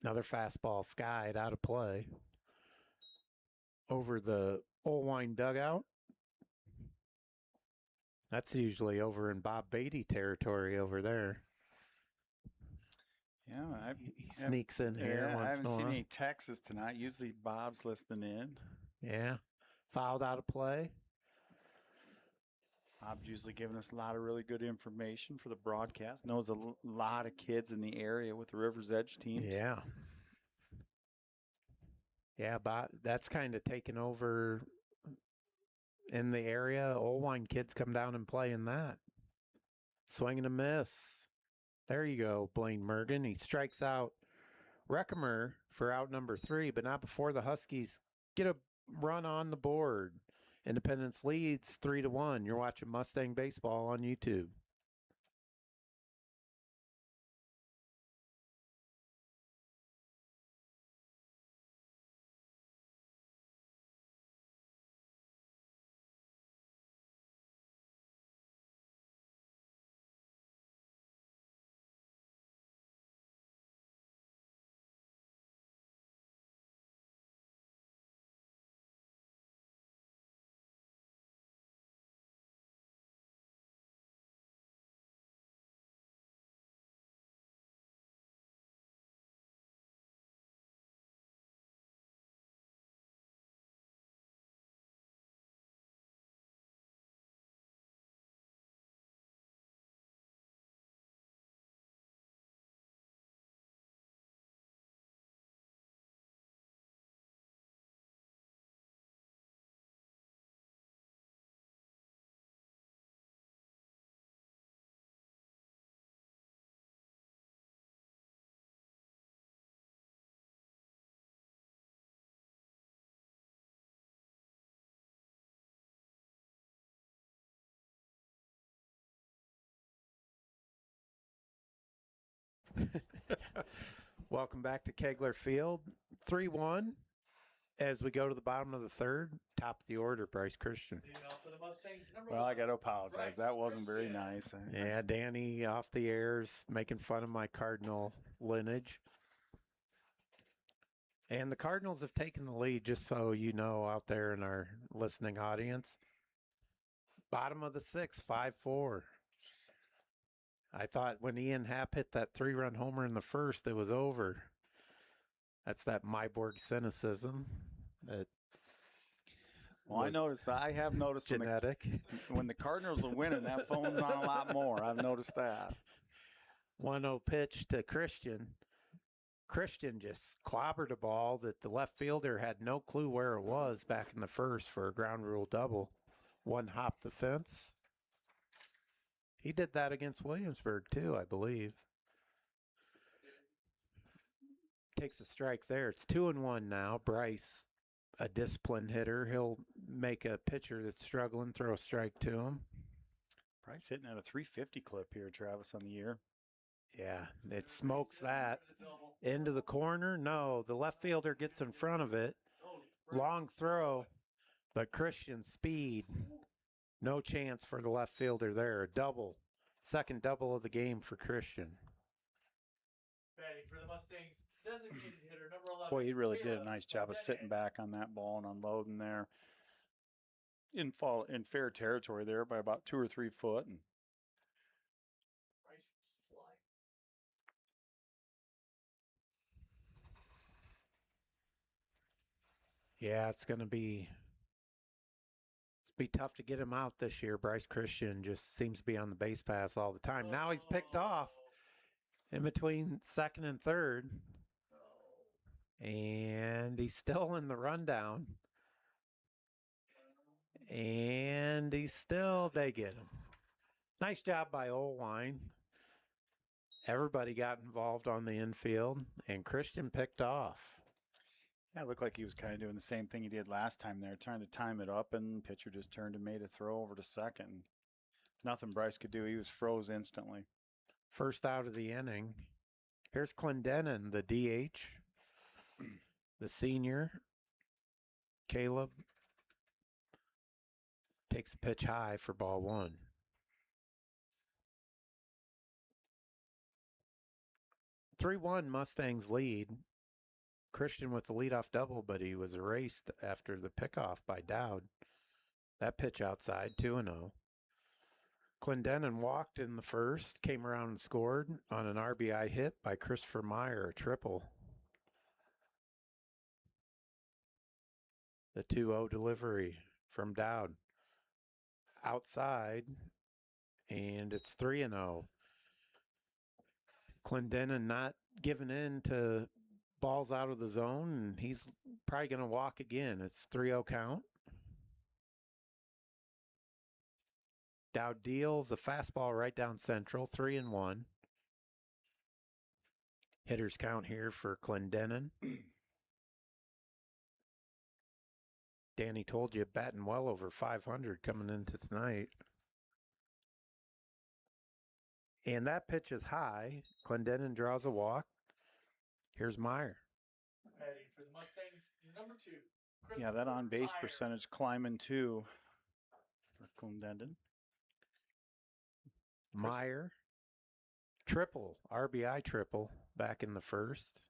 Another fastball skied out of play. Over the Oelwein dugout. That's usually over in Bob Beatty territory over there. Yeah, He sneaks in here I once haven't in a seen while. any Texas tonight. Usually Bob's listening in. Yeah, fouled out of play. Bob's usually giving us a lot of really good information for the broadcast. Knows a lot of kids in the area with the River's Edge teams. Yeah. Yeah, Bob, that's kind of taken over in the area. Oelwein kids come down and play in that. Swing and a miss. There you go, Blaine Mergen. He strikes out Reckemer for out number 3, but not before the Huskies get a run on the board. Independence leads 3-1. You're watching Mustang Baseball on YouTube. Welcome back to Kegler Field. 3-1 as we go to the bottom of the third. Top of the order, Bryce Christian. Well, I got to apologize. That wasn't very nice. Yeah, Danny off the airs, making fun of my Cardinal lineage. And the Cardinals have taken the lead, just so you know out there in our listening audience. Bottom of the sixth, 5-4. I thought when Ian Happ hit that 3-run homer in the first, it was over. That's that Myborg cynicism. That Well, I have noticed genetic. When the Cardinals are winning, that phone's on a lot more. I've noticed that. 1-0 pitch to Christian. Christian just clobbered a ball that the left fielder had no clue where it was back in the first for a ground rule double. One hop the fence. He did that against Williamsburg too, I believe. Takes a strike there. It's 2-1 now. Bryce, a disciplined hitter. He'll make a pitcher that's struggling throw a strike to him. Bryce hitting at a 350 clip here, Travis, on the year. Yeah, it smokes that. Into the corner. No, the left fielder gets in front of it. Long throw, but Christian speed. No chance for the left fielder there. A double. Second double of the game for Christian. Batting for the Mustangs, designated hitter number 11. Boy, he really did a nice job of sitting back on that ball and unloading there. In fair territory there by about 2 or 3 foot. And yeah, it's going to be tough to get him out this year. Bryce Christian just seems to be on the base pass all the time. Now he's picked off in between second and third. And he's still in the rundown. And they get him. Nice job by Oelwein. Everybody got involved on the infield, and Christian picked off. Yeah, it looked like he was kind of doing the same thing he did last time there, trying to time it up, and pitcher just turned and made a throw over to second. Nothing Bryce could do. He was froze instantly. First out of the inning. Here's Clendenin, the DH, the senior. Caleb takes a pitch high for ball one. "3-1 Mustangs lead. Christian with the leadoff double, but he was erased after the pickoff by Dowd. That pitch outside, 2-0. Clendenin walked in the first, came around and scored on an RBI hit by Christopher Meyer, a triple. The 2-0 delivery from Dowd. Outside, and it's 3-0. Clendenin not giving in to balls out of the zone, and he's probably going to walk again. It's 3-0 count. Dowd deals a fastball right down central, 3-1. Hitters count here for Clendenin. Danny told you batting well over 500 coming into tonight. And that pitch is high. Clendenin draws a walk. Here's Meyer. Batting for the Mustangs, number 2. Yeah, that on base Meyer. percentage climbing too for Clendenin. Meyer, triple, RBI triple back in the first.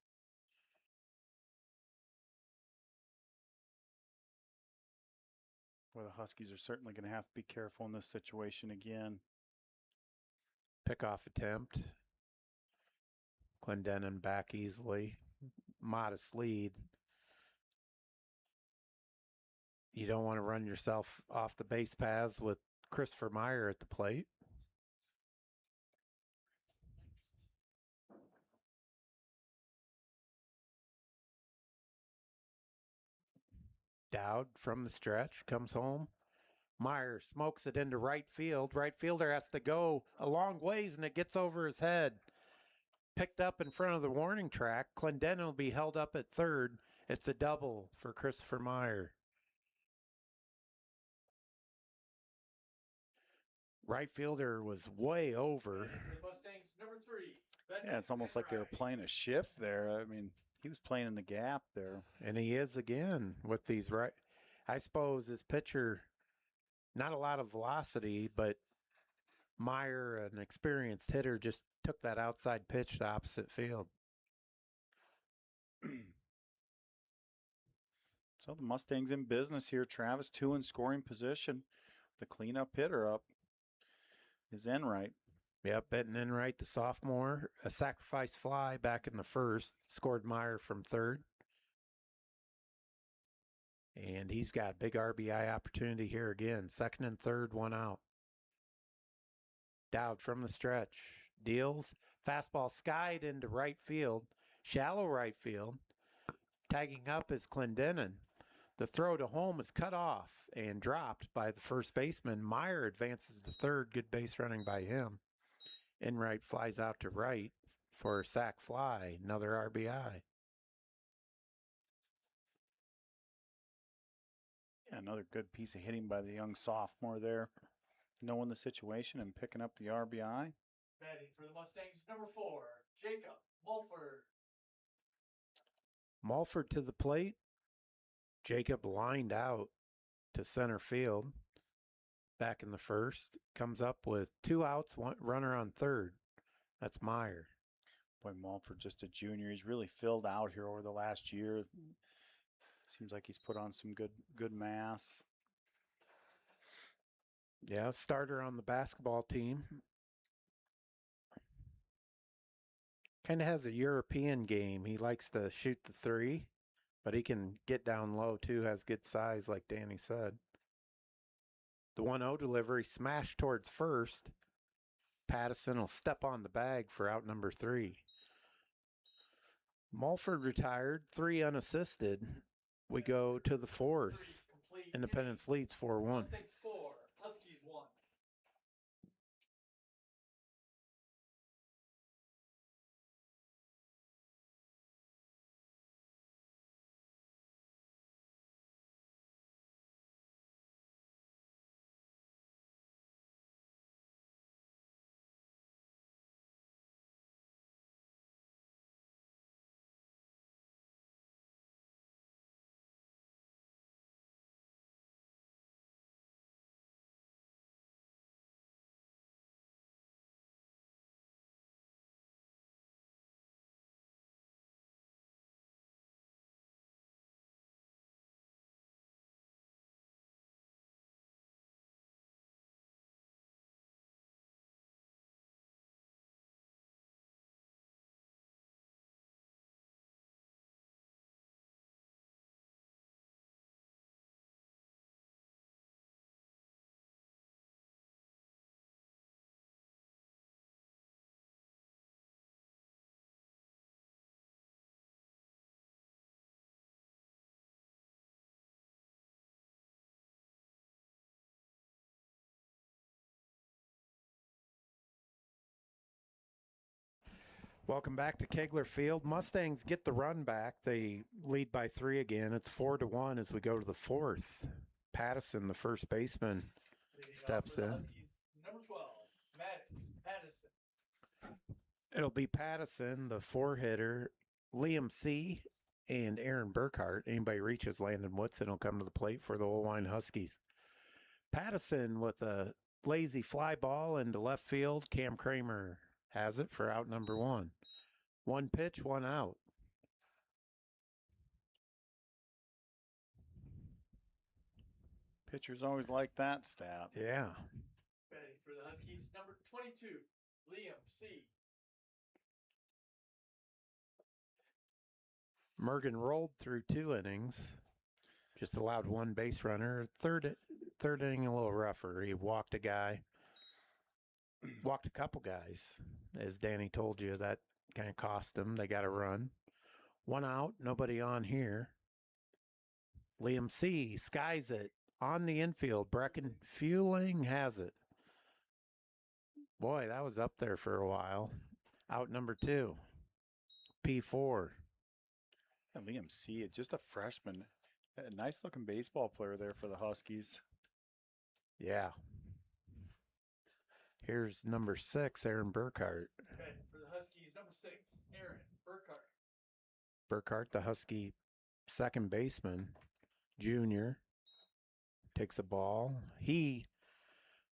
Well, the Huskies are certainly going to have to be careful in this situation again. Pickoff attempt. Clendenin back easily. Modest lead. You don't want to run yourself off the base paths with Christopher Meyer at the plate. Dowd from the stretch comes home. Meyer smokes it into right field. Right fielder has to go a long ways, and it gets over his head. Picked up in front of the warning track. Clendenin will be held up at third. It's a double for Christopher Meyer. Right fielder was way over. Mustangs, number 3. Yeah, it's almost like they were playing a shift there. I mean, he was playing in the gap there. And he is again with these right. I suppose his pitcher, not a lot of velocity, but Meyer, an experienced hitter, just took that outside pitch to opposite field. So the Mustangs in business here. Travis 2 in scoring position. The cleanup hitter up is Enright. Yep, Benton Enright, the sophomore, a sacrifice fly back in the first, scored Meyer from third. And he's got big RBI opportunity here again. Second and third, one out. Dowd from the stretch, deals, fastball skied into right field, shallow right field. Tagging up is Clendenin. The throw to home is cut off and dropped by the first baseman. Meyer advances to third, good base running by him. Enright flies out to right for a sac fly, another RBI. Yeah, another good piece of hitting by the young sophomore there. Knowing the situation and picking up the RBI. Batting for the Mustangs, number 4, Jacob Mulford. Mulford to the plate. Jacob lined out to center field. Back in the first. Comes up with 2 outs, one runner on third. That's Meyer. Boy, Mulford, just a junior. He's really filled out here over the last year. Seems like he's put on some good mass. Yeah, starter on the basketball team. Kind of has a European game. He likes to shoot the three, but he can get down low too, has good size like Danny said. The 1-0 delivery smashed towards first. Pattison will step on the bag for out number 3. Mulford retired, 3 unassisted. We go to the fourth. Complete. Independence leads 4-1. Mustangs 4, Huskies 1. Welcome back to Kegler Field. Mustangs get the run back. They lead by 3 again. It's 4-1 as we go to the 4th. Pattison, the first baseman, Leading off steps for the in. Huskies, number 12, Maddox Pattison. It'll be Pattison, the 4-hitter, Liam C., and Aaron Burkhart. Anybody reaches Landon Woodson will come to the plate for the Oelwein Huskies. Pattison with a lazy fly ball into left field. Cam Kramer has it for out number 1. 1 pitch, 1 out. Pitchers always like that stat. Yeah. Batting for the Huskies, number 22, Liam C. Mergen rolled through 2 innings, just allowed 1 base runner. Third inning a little rougher. He walked a guy, walked a couple guys. As Danny told you, that kind of cost them. They got a run. 1 out, nobody on here. Liam C. skies it on the infield. Brecken Fueling has it. Boy, that was up there for a while. Out number 2. P4. And Liam C., just a freshman. A nice looking baseball player there for the Huskies. Yeah. Here's number 6, Aaron Burkhart. Batting for the Huskies, number 6, Aaron Burkhart. Burkhart, the Husky second baseman, junior, takes a ball.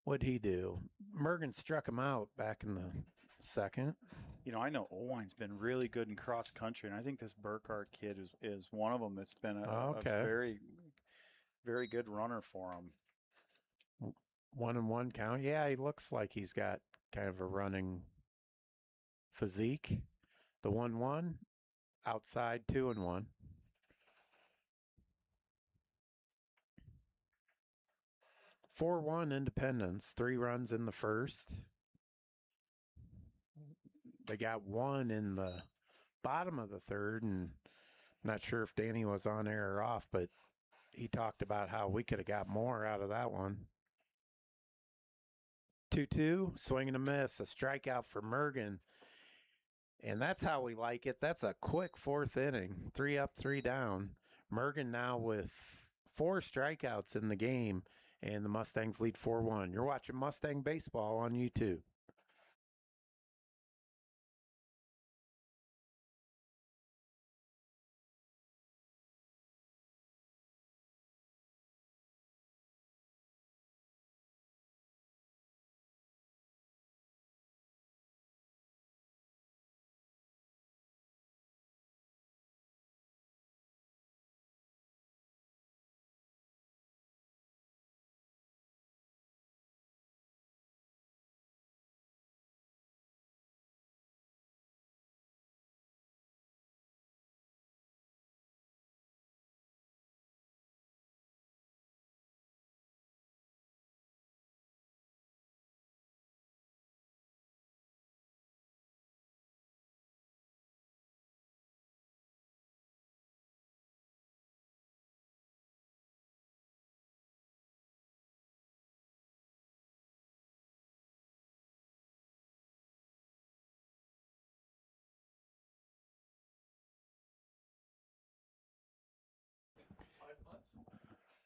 What'd he do? Mergen struck him out back in the 2nd. You know, I know Oelwein's been really good in cross country, and I think this Burkhart kid is one of them that's been a very, very good runner for him. 1-1 count. Yeah, he looks like he's got kind of a running physique. The 1-1, outside 2-1. (4-1) Independence, 3 runs in the first. They got 1 in the bottom of the 3rd, and I'm not sure if Danny was on air or off, but he talked about how we could have got more out of that one. 2-2, swing and a miss, a strikeout for Mergen. And that's how we like it. That's a quick 4th inning, 3 up, 3 down. Mergen now with 4 strikeouts in the game, and the Mustangs lead 4-1. You're watching Mustang Baseball on YouTube.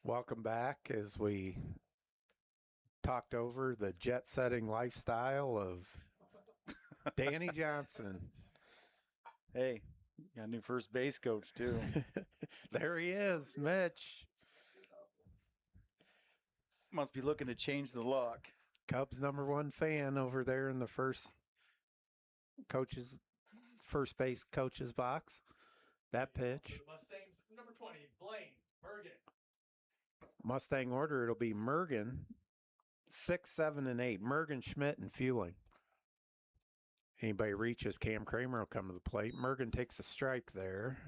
Welcome back as we talked over the jet setting lifestyle of Danny Johnson. Hey, got a new first base coach too. There he is, Mitch. Must be looking to change the look. Cubs #1 fan over there in the first base coach's box. That pitch. Mustangs, number 20, Blaine Bergen. Mustang order, it'll be Mergen, 6, 7, and 8. Mergen, Schmidt, and Fueling. Anybody reaches, Cam Kramer will come to the plate. Mergen takes a strike there.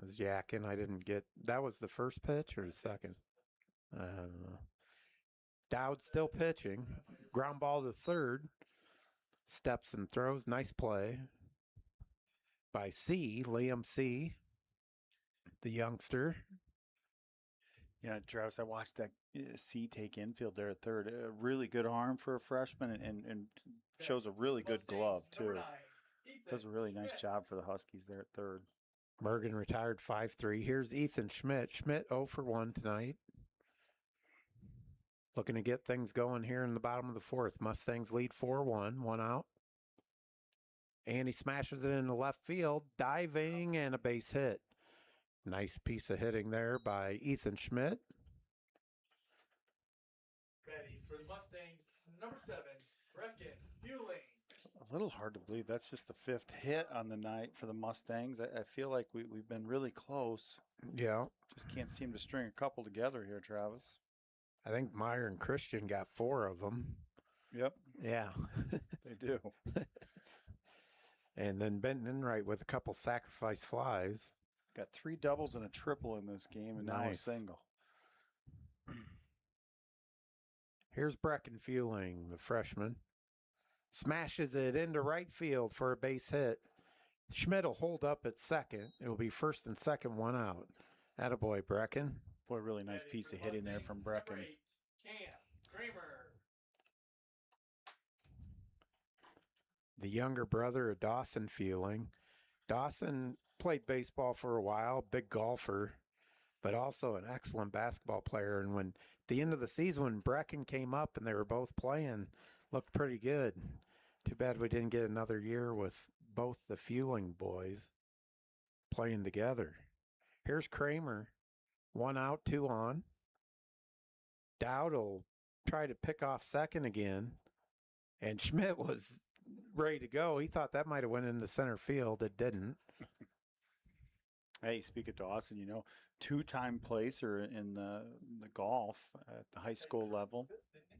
I was yakking. I didn't get... That was the first pitch or the second? I don't know. Dowd still pitching. Ground ball to third. Steps and throws. Nice play by Liam C., the youngster. Yeah, Travis, I watched that C take infield there at third. A really good arm for a freshman and shows a really good glove, too. Does a really nice job for the Huskies there at third. Mergen retired 5-3. Here's Ethan Schmidt. Schmidt 0 for 1 tonight. Looking to get things going here in the bottom of the fourth. Mustangs lead 4-1, 1 out. And he smashes it into left field, diving, and a base hit. Nice piece of hitting there by Ethan Schmidt. Ready for the Mustangs, number 7, Brecken Fueling. A little hard to believe. That's just the 5th hit on the night for the Mustangs. I feel like we've been really close. Yeah. Just can't seem to string a couple together here, Travis. I think Meyer and Christian got 4 of them. Yep. Yeah. They do. And then Benton Enright with a couple sacrifice flies. Got 3 doubles and a triple in this game, and now a single. Here's Brecken Fueling, the freshman. Smashes it into right field for a base hit. Schmidt will hold up at second. It will be first and second, 1 out. Attaboy, Brecken. Boy, really nice piece of hitting there from Brecken. Number 8, Cam Kramer. The younger brother of Dawson Fueling. Dawson played baseball for a while, big golfer, but also an excellent basketball player. And when at the end of the season, when Brecken came up and they were both playing, looked pretty good. Too bad we didn't get another year with both the Fueling boys playing together. Here's Kramer. 1 out, 2 on. Dowd will try to pick off second again. And Schmidt was ready to go. He thought that might have went into center field. It didn't. Hey, speak of Dawson, 2-time placer in the golf at the high school level.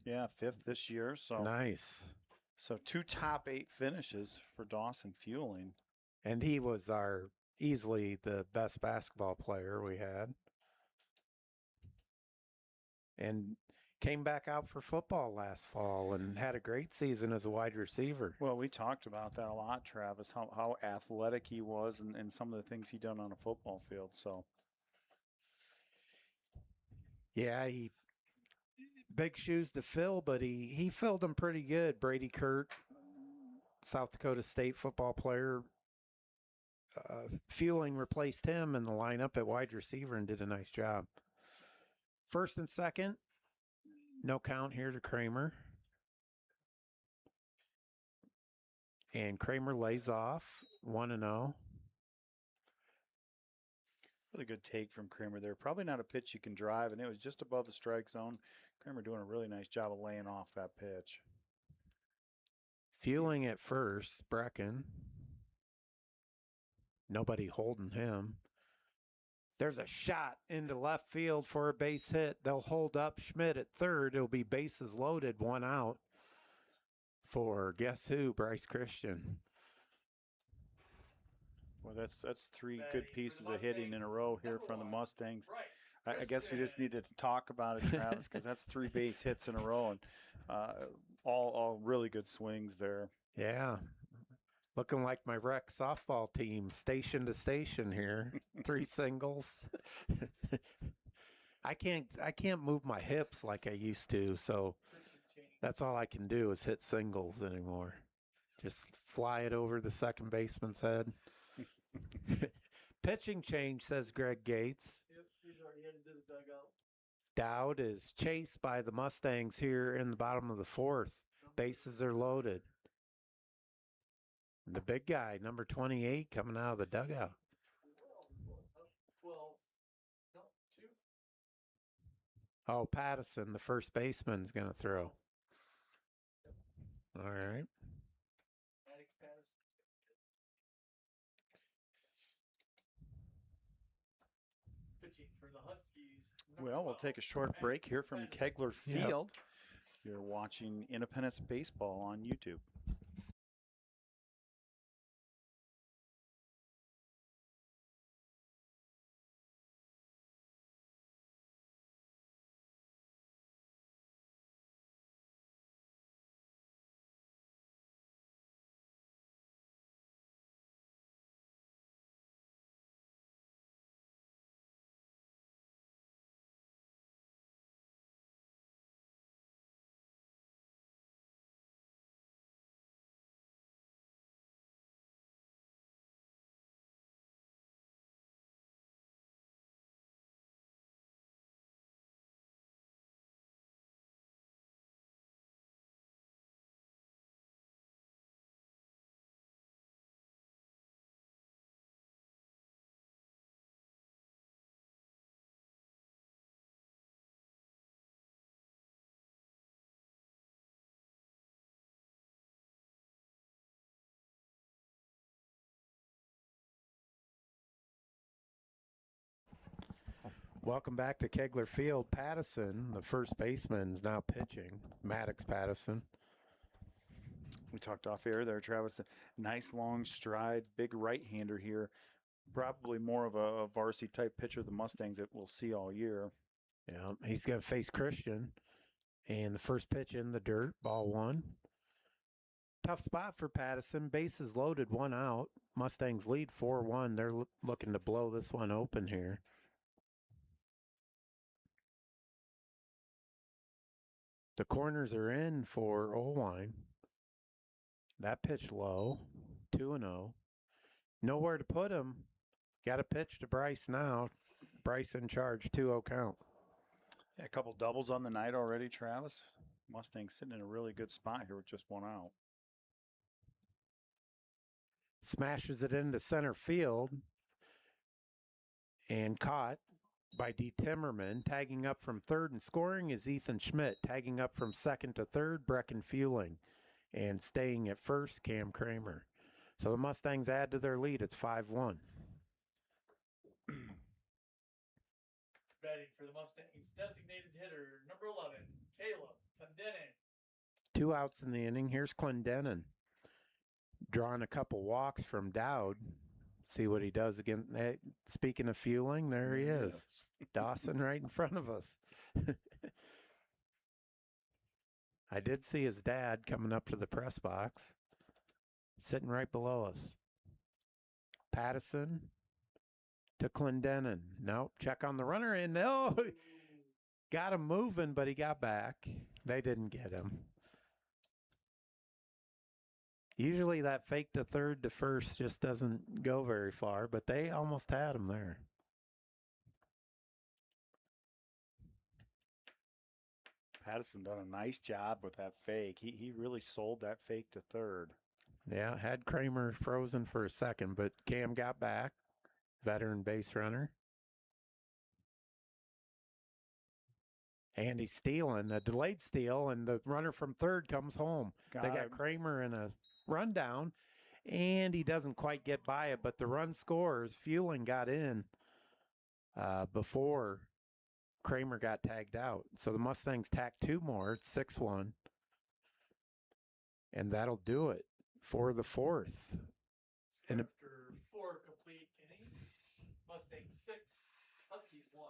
Yeah, 5th this year. So nice. So 2 top 8 finishes for Dawson Fueling. And he was easily the best basketball player we had. And came back out for football last fall and had a great season as a wide receiver. Well, we talked about that a lot, Travis, how athletic he was and some of the things he done on a football field. So, yeah, big shoes to fill, but he filled them pretty good. Brady Kurt, South Dakota State football player, Fueling replaced him in the lineup at wide receiver and did a nice job. First and second, no count here to Kramer. And Kramer lays off 1-0. Really good take from Kramer there. Probably not a pitch you can drive, and it was just above the strike zone. Kramer doing a really nice job of laying off that pitch. Fueling at first, Brecken. Nobody holding him. There's a shot into left field for a base hit. They'll hold up Schmidt at third. It'll be bases loaded, 1 out for guess who? Bryce Christian. Well, that's 3 good pieces of hitting in a row here from the Mustangs. I guess we just needed to talk about it, Travis, because that's 3 base hits in a row and all really good swings there. Yeah. Looking like my rec softball team, station to station here. 3 singles. I can't move my hips like I used to, so that's all I can do is hit singles anymore. Just fly it over the second baseman's head. Pitching change, says Greg Gates. Is Dowd is chased by the Mustangs here in the bottom of the fourth. Bases are loaded. The big guy, number 28, coming out of the dugout. 12. No, 2. Oh, Pattison, the first baseman's going to throw. All right. Maddox Patterson. Pitching for the Huskies. number Well, we'll 12, take a short Maddox break here from Patterson. Kegler Yep. Field. You're watching Independence Baseball on YouTube. Welcome back to Kegler Field. Pattison, the first baseman, is now pitching. Maddox Pattison. We talked off air there, Travis. Nice long stride, big right-hander here. Probably more of a varsity type pitcher the Mustangs that we'll see all year. Yeah, he's going to face Christian. And the first pitch in the dirt, ball one. Tough spot for Pattison. Bases loaded, 1 out. Mustangs lead 4-1. They're looking to blow this one open here. The corners are in for Oelwein. That pitch low, 2-0. Nowhere to put him. Got a pitch to Bryce now. Bryce in charge, 2-0 count. Yeah, a couple doubles on the night already, Travis. Mustangs sitting in a really good spot here with just 1 out. Smashes it into center field and caught by D. Timmerman. Tagging up from third and scoring is Ethan Schmidt. Tagging up from second to third, Brecken Fueling. And staying at first, Cam Kramer. So the Mustangs add to their lead. It's 5-1. Batting for the Mustangs, designated hitter, number 11, Caleb Clendenin. 2 outs in the inning. Here's Clendenin. Drawing a couple walks from Dowd. See what he does again. Hey, speaking of Fueling, there he is. Dawson right in front of us. I did see his dad coming up to the press box. Sitting right below us. Pattison to Clendenin. Nope. Check on the runner. And no, got him moving, but he got back. They didn't get him. Usually that fake to third to first just doesn't go very far, but they almost had him there. Pattison done a nice job with that fake. He really sold that fake to third. Yeah, had Kramer frozen for a second, but Cam got back. Veteran base runner. And he's stealing, a delayed steal, and the runner from third comes home. They got Kramer in a rundown, and he doesn't quite get by it, but the run scores. Fueling got in before Kramer got tagged out. So the Mustangs tack 2 more. It's 6-1. And that'll do it for the fourth. And After 4 complete innings, Mustangs 6, Huskies 1.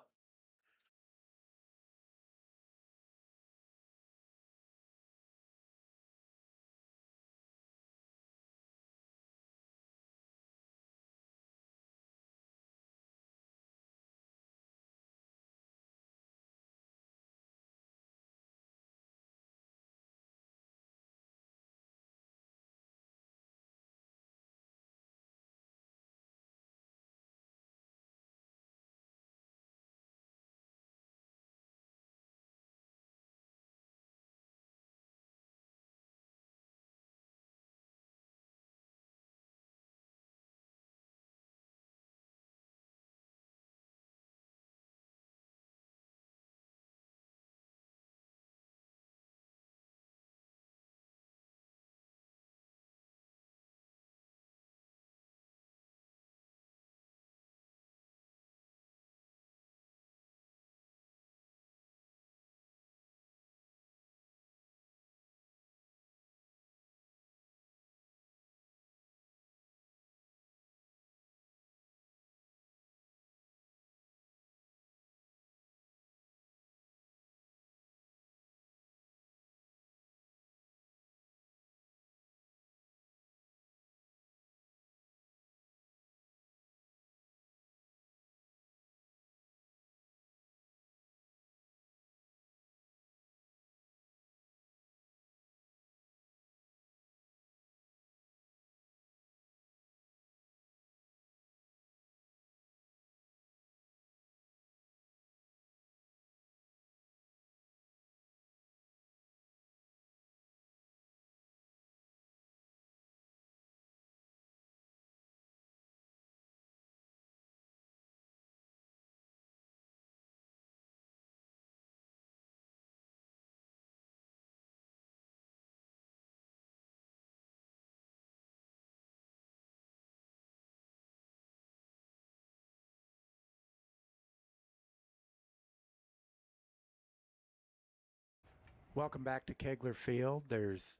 Welcome back to Kegler Field. There's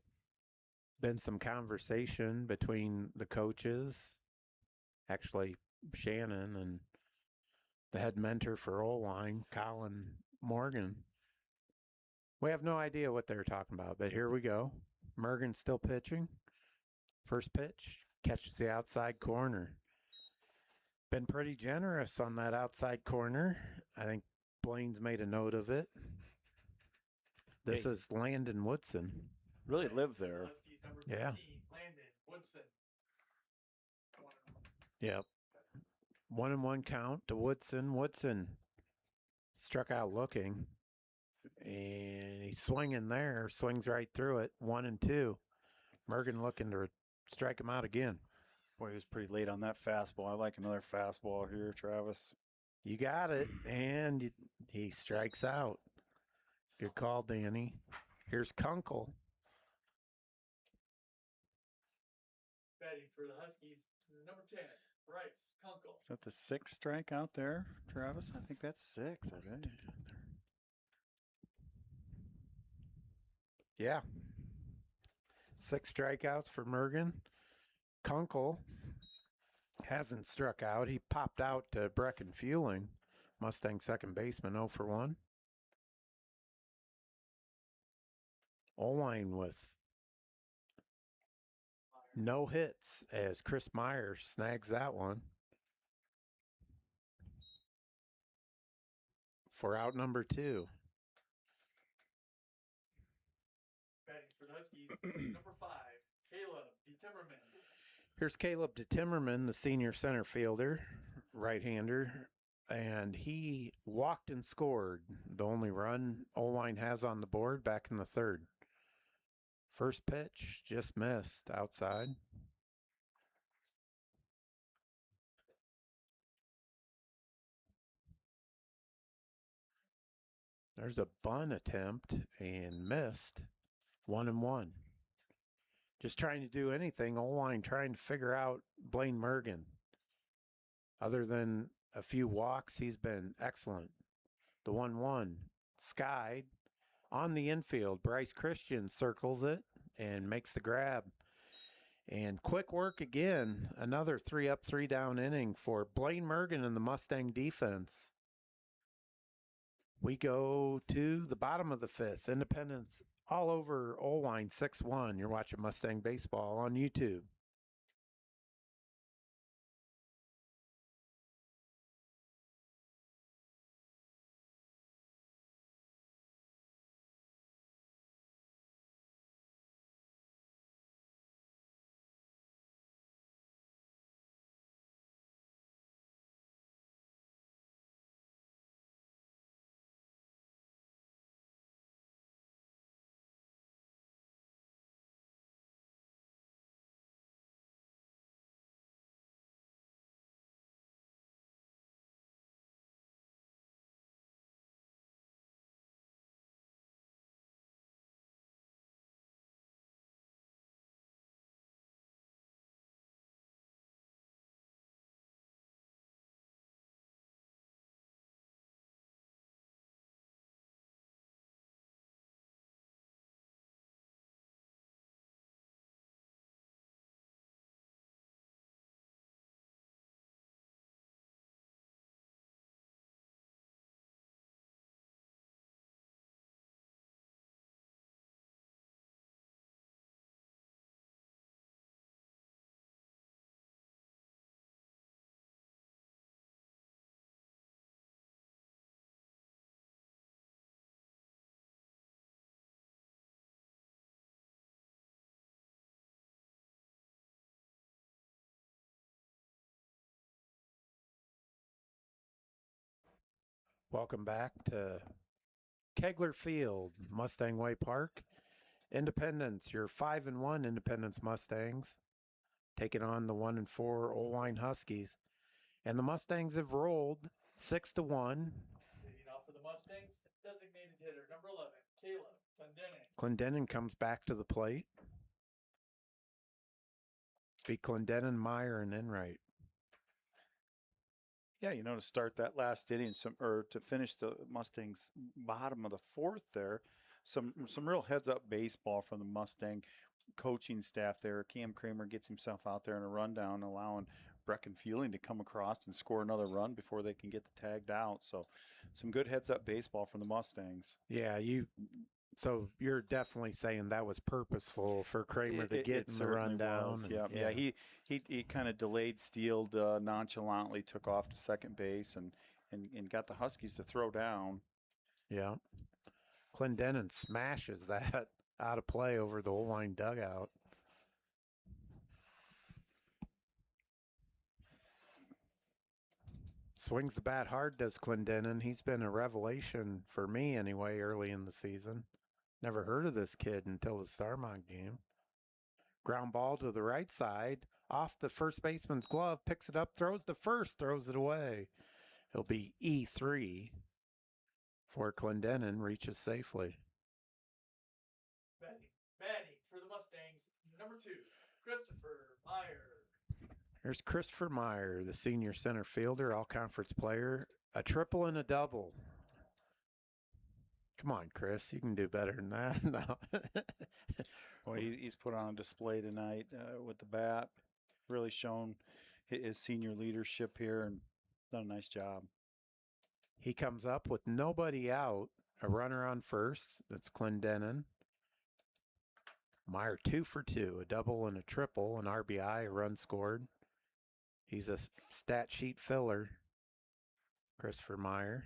been some conversation between the coaches, actually Shannon and the head mentor for Oelwein, Colin Morgan. We have no idea what they're talking about, but here we go. Morgan's still pitching. First pitch, catches the outside corner. Been pretty generous on that outside corner. I think Blaine's made a note of it. This is Landon Woodson. Really lived there. Huskies number 13, Yeah. Landon Woodson. Yep. 1-1 count to Woodson. Woodson struck out looking, and he's swinging there. Swings right through it. 1-2. Morgan looking to strike him out again. Boy, he was pretty late on that fastball. I like another fastball here, Travis. You got it, and he strikes out. Good call, Danny. Here's Kunkel. Batting for the Huskies, number 10, Bryce Kunkel. Is that the 6th strikeout there, Travis? I think that's 6, I think. Yeah. 6 strikeouts for Morgan. Kunkel hasn't struck out. He popped out to Brecken Fueling, Mustang second baseman, 0 for 1. Oelwein with no hits as Chris Myers snags that one. For out number 2. Batting for the Huskies, number 5, Caleb DeTimmerman. Here's Caleb DeTimmerman, the senior center fielder, right-hander, and he walked and scored the only run Oelwein has on the board back in the 3rd. First pitch, just missed outside. There's a bunt attempt and missed. 1-1. Just trying to do anything. Oelwein trying to figure out Blaine Morgan. Other than a few walks, he's been excellent. The 1-1 skied on the infield. Bryce Christian circles it and makes the grab. And quick work again. Another 3 up, 3 down inning for Blaine Morgan and the Mustang defense. We go to the bottom of the 5th. Independence all over Oelwein, 6-1. You're watching Mustang Baseball on YouTube. Welcome back to Kegler Field, Mustang Way Park. Independence, your 5-1 Independence Mustangs, taking on the 1-4 Oelwein Huskies. And the Mustangs have rolled 6-1. Leading off for the Mustangs, designated hitter, number 11, Caleb Clendenin. Clendenin comes back to the plate. Be Clendenin, Meyer, and Enright. Yeah, to start that last inning, or to finish the Mustangs' bottom of the 4th there, some real heads up baseball from the Mustang coaching staff there. Cam Kramer gets himself out there in a rundown, allowing Brecken Feeling to come across and score another run before they can get the tagged out. So some good heads up baseball from the Mustangs. Yeah, so you're definitely saying that was purposeful for Kramer to get in the rundown. Yeah. He kind of delayed stealed nonchalantly, took off to second base and got the Huskies to throw down. Yeah. Clendenin smashes that out of play over the Oelwein dugout. Swings the bat hard, does Clendenin. He's been a revelation for me anyway early in the season. Never heard of this kid until the Starmont game. Ground ball to the right side, off the first baseman's glove, picks it up, throws to first, throws it away. It'll be E3 for Clendenin, reaches safely. Batting for the Mustangs, number 2, Christopher Meyer. There's Christopher Meyer, the senior center fielder, all-conference player. A triple and a double. Come on, Chris. You can do better than that. No. Well, he's put on a display tonight with the bat. Really shown his senior leadership here and done a nice job. He comes up with nobody out. A runner on first. That's Clendenin. Meyer 2 for 2. A double and a triple. An RBI, a run scored. He's a stat sheet filler. Christopher Meyer.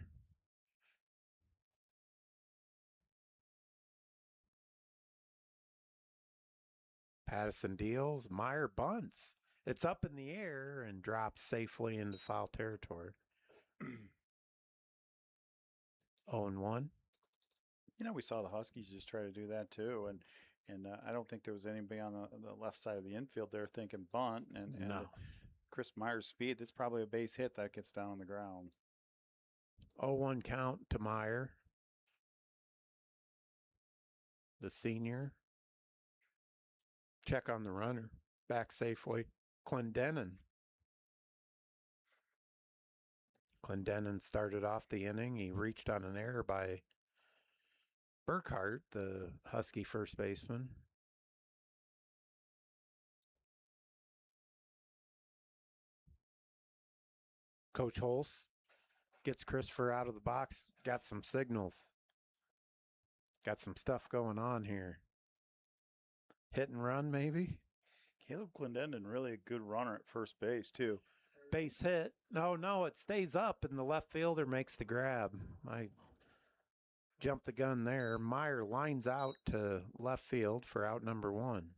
Pattison deals. Meyer bunts. It's up in the air and drops safely into foul territory. 0-1. You know, we saw the Huskies just try to do that too, and I don't think there was anybody on the left side of the infield there thinking bunt. And No. Chris Meyer's speed, that's probably a base hit that gets down on the ground. 0-1 count to Meyer. The senior. Check on the runner. Back safely. Clendenin. Clendenin started off the inning. He reached on an error by Burkhart, the Husky first baseman. Coach Holst gets Christopher out of the box. Got some signals. Got some stuff going on here. Hit and run, maybe? Caleb Clendenin, really a good runner at first base, too. Base hit. No, it stays up, and the left fielder makes the grab. I jumped the gun there. Meyer lines out to left field for out number 1.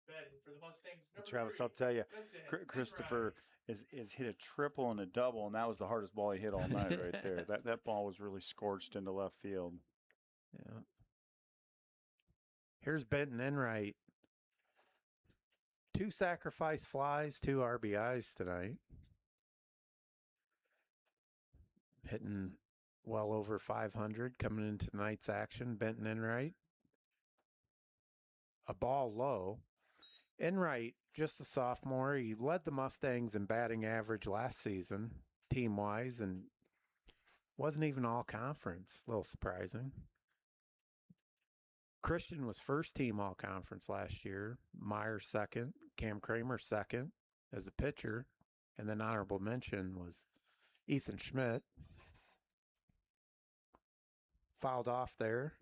Batting for the Mustangs, number Travis, 3, I'll tell you, Vincent Christopher is hit a triple and a double, and that was the hardest ball he hit all night right there. That ball was really scorched into left field. Yeah. Here's Benton Enright. 2 sacrifice flies, 2 RBIs tonight. Hitting well over 500 coming into tonight's action. Benton Enright. A ball low. Enright, just a sophomore. He led the Mustangs in batting average last season, team-wise, and wasn't even all conference. A little surprising. Christian was first team all conference last year. Meyer second. Cam Kramer second as a pitcher. And then honorable mention was Ethan Schmidt. Fouled off there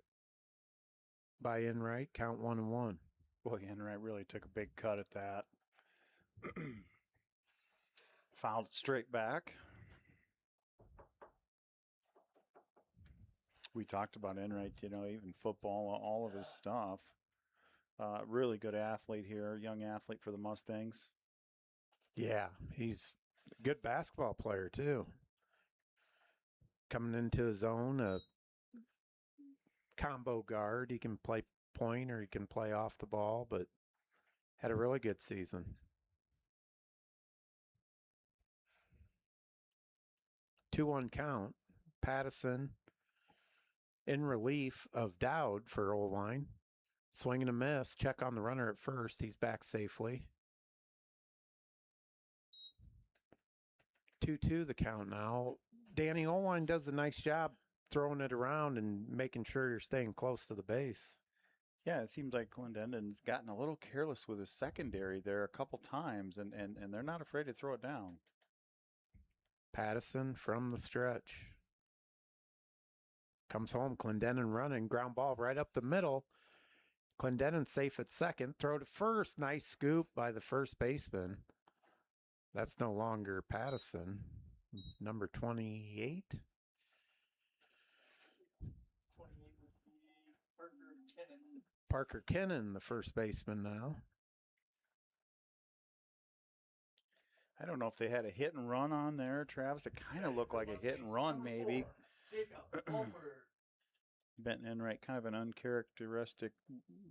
by Enright. Count 1-1. Boy, Enright really took a big cut at that. Fouled it straight back. We talked about Enright, you know, even football, all of his stuff. Really good athlete here, young athlete for the Mustangs. Yeah, he's a good basketball player too. Coming into his own, a combo guard. He can play point or he can play off the ball, but had a really good season. 2-1 count. Pattison in relief of Dowd for Oelwein. Swing and a miss. Check on the runner at first. He's back safely. 2-2 the count now. Danny Oelwein does a nice job throwing it around and making sure you're staying close to the base. Yeah, it seems like Clendenin's gotten a little careless with his secondary there a couple times, and they're not afraid to throw it down. Pattison from the stretch. Comes home, Clendenin running, ground ball right up the middle. Clendenin safe at second, throw to first. Nice scoop by the first baseman. That's no longer Pattison, number 28. 28 would be Parker Kennan. Parker Kennan, the first baseman now. I don't know if they had a hit and run on there, Travis. It kind of looked like a hit and run, Number maybe. 4, Jacob Wolford. Benton Enright, kind of an uncharacteristic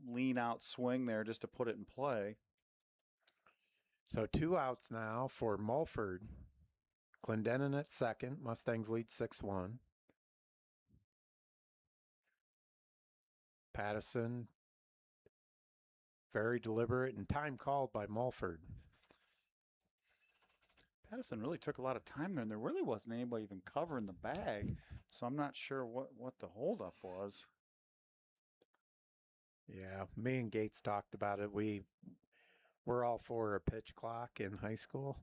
lean out swing there just to put it in play. So 2 outs now for Mulford. Clendenin at second. Mustangs lead 6-1. Pattison, very deliberate and time called by Mulford. Pattison really took a lot of time there, and there really wasn't anybody even covering the bag, so I'm not sure what the holdup was. Yeah, me and Gates talked about it. We're all for a pitch clock in high school.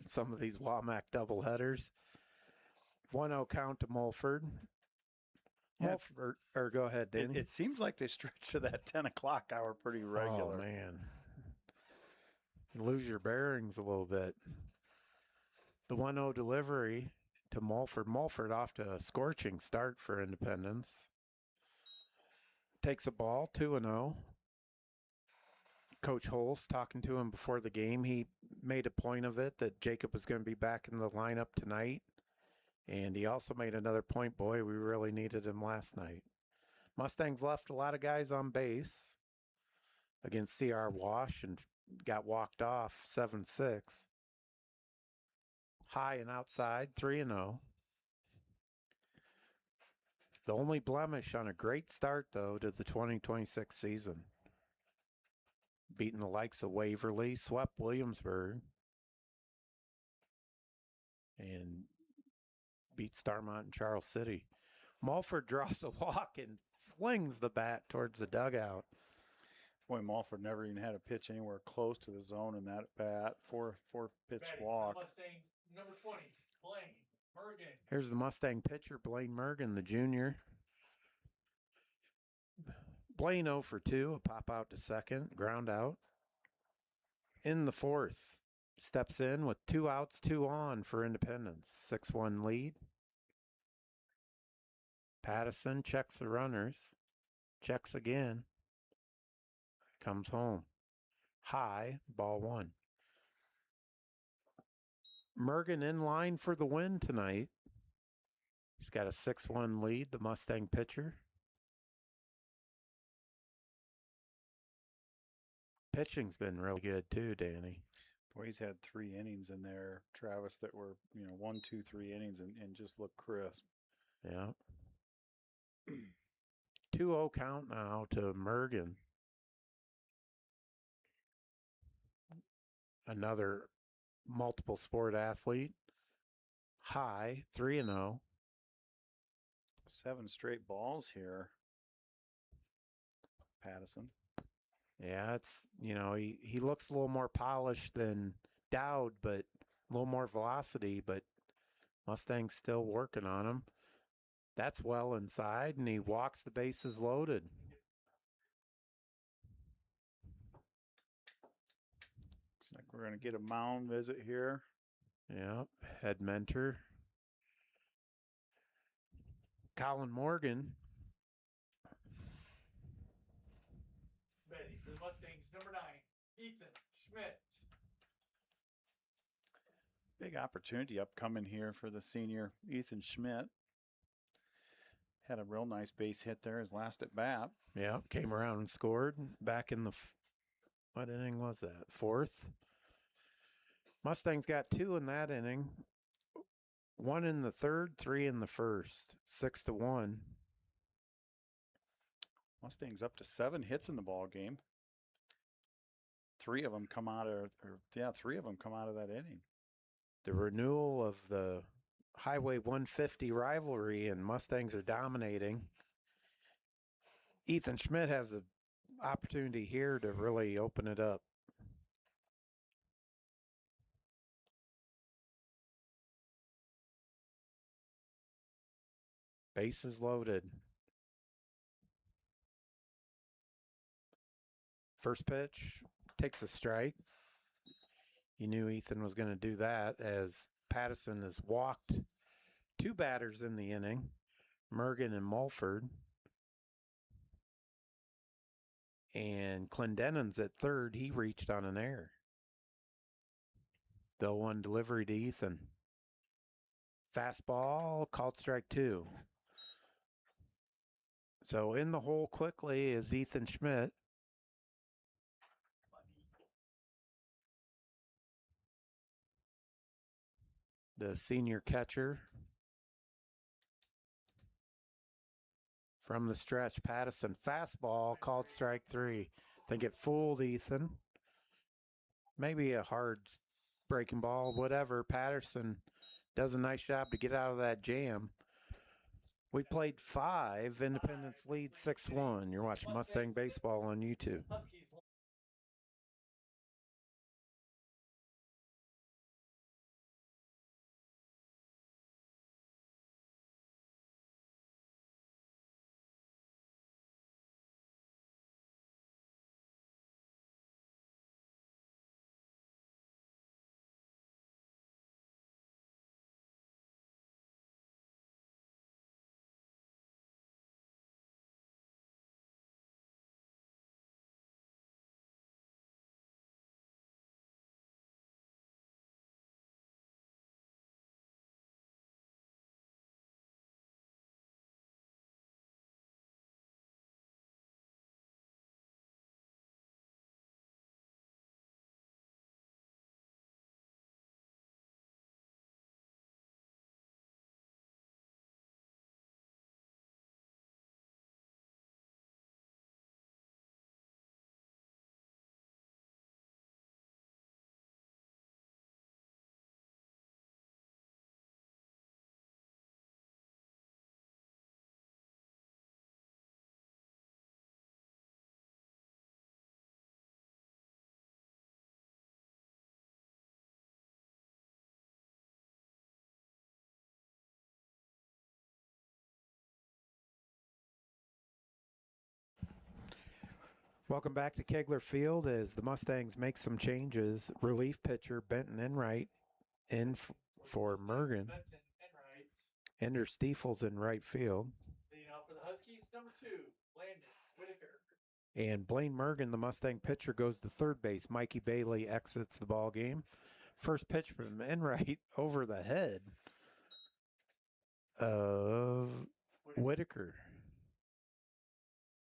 Some of these WAMAC doubleheaders. 1-0 count to Mulford. Yeah. Mulford, or go ahead, Danny. It seems like they stretch to that 10 o'clock hour pretty regular. Oh, man. You lose your bearings a little bit. The 1-0 delivery to Mulford. Mulford off to a scorching start for Independence. Takes a ball, 2-0. Coach Holst talking to him before the game. He made a point of it that Jacob was going to be back in the lineup tonight. And he also made another point, boy, we really needed him last night. Mustangs left a lot of guys on base against CR Wash and got walked off 7-6. High and outside, 3-0. The only blemish on a great start, though, to the 2026 season. Beating the likes of Waverly, swept Williamsburg, and beat Starmont and Charles City. Mulford draws a walk and flings the bat towards the dugout. Boy, Mulford never even had a pitch anywhere close to the zone in that bat. Four pitch Batting walk. for the Mustangs, number 20, Blaine Mergen. Here's the Mustang pitcher, Blaine Mergen, the junior. Blaine 0 for 2, a pop out to second, ground out. In the fourth, steps in with 2 outs, 2 on for Independence. 6-1 lead. Pattison checks the runners, checks again, comes home. High, ball 1. Mergen in line for the win tonight. He's got a 6-1 lead, the Mustang pitcher. Pitching's been really good too, Danny. Boy, he's had 3 innings in there, Travis, that were, 1, 2, 3 innings and just look crisp. Yeah. 2-0 count now to Mergen. Another multiple sport athlete. High, 3-0. 7 straight balls here. Pattison. Yeah, it's, he looks a little more polished than Dowd, but a little more velocity, but Mustang's still working on him. That's well inside, and he walks the bases loaded. Looks like we're going to get a mound visit here. Yeah, head mentor. Colin Morgan. Betty for the Mustangs, number 9, Ethan Schmidt. Big opportunity upcoming here for the senior Ethan Schmidt. Had a real nice base hit there, his last at bat. Yeah, came around and scored back in the, what inning was that? 4th. Mustangs got 2 in that inning. 1 in the 3rd, 3 in the 1st. 6-1. Mustangs up to 7 hits in the ball game. 3 of them come out of that inning. the renewal of the Highway 150 rivalry, and Mustangs are dominating. Ethan Schmidt has an opportunity here to really open it up. Bases loaded. First pitch takes a strike. You knew Ethan was going to do that, as Pattison has walked 2 batters in the inning, Mergen and Mulford. And Clendenin's at third. He reached on an error. The 0-1 delivery to Ethan. Fastball, called strike 2. So in the hole quickly is Ethan Schmidt. The senior catcher. From the stretch, Pattison. Fastball, called strike 3. I think it fooled Ethan. Maybe a hard breaking ball, whatever. Patterson does a nice job to get out of that jam. We played 5. Independence lead 6-1. You're watching Mustang Baseball on YouTube. Welcome back to Kegler Field as the Mustangs make some changes. Relief pitcher Benton Enright in for Mergen. Ender Stiefels in right field. Leading off for the Huskies, number 2, Landon Whitaker. And Blaine Mergen, the Mustang pitcher, goes to third base. Mikey Bailey exits the ball game. First pitch from Enright over the head of Whitaker.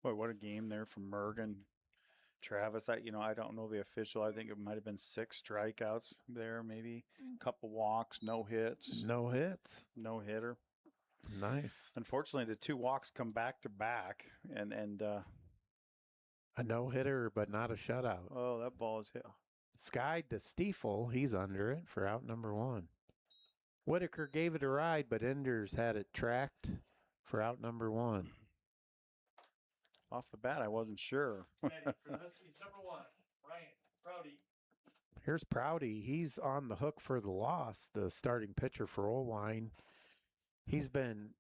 Boy, what a game there from Mergen. Travis, I don't know the official. I think it might have been 6 strikeouts there, maybe a couple walks, no hits. No hits. No hitter. Nice. Unfortunately, the 2 walks come back to back, and a no hitter, but not a shutout. Oh, that ball is hit. Skied to Stiefel. He's under it for out number 1. Whitaker gave it a ride, but Enders had it tracked for out number 1. Off the bat, I wasn't sure. For the Huskies, number 1, Ryan Prouty. Here's Prouty. He's on the hook for the loss, the starting pitcher for Oelwein. He's been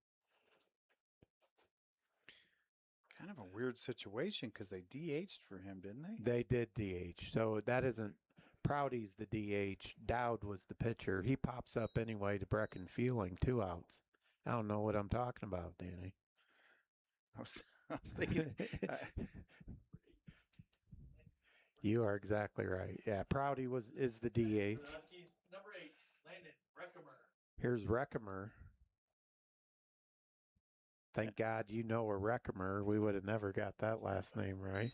kind of a weird situation because they DH'd for him, didn't they? They did DH. So that isn't Prouty's the DH. Dowd was the pitcher. He pops up anyway to Brecken Fueling, 2 outs. I don't know what I'm talking about, Danny. I was thinking. You are exactly right. Yeah, Prouty is the DH. For the Huskies, number 8, Landon Reckemer. Here's Reckemer. Thank God you know a Reckemer. We would have never got that last name right.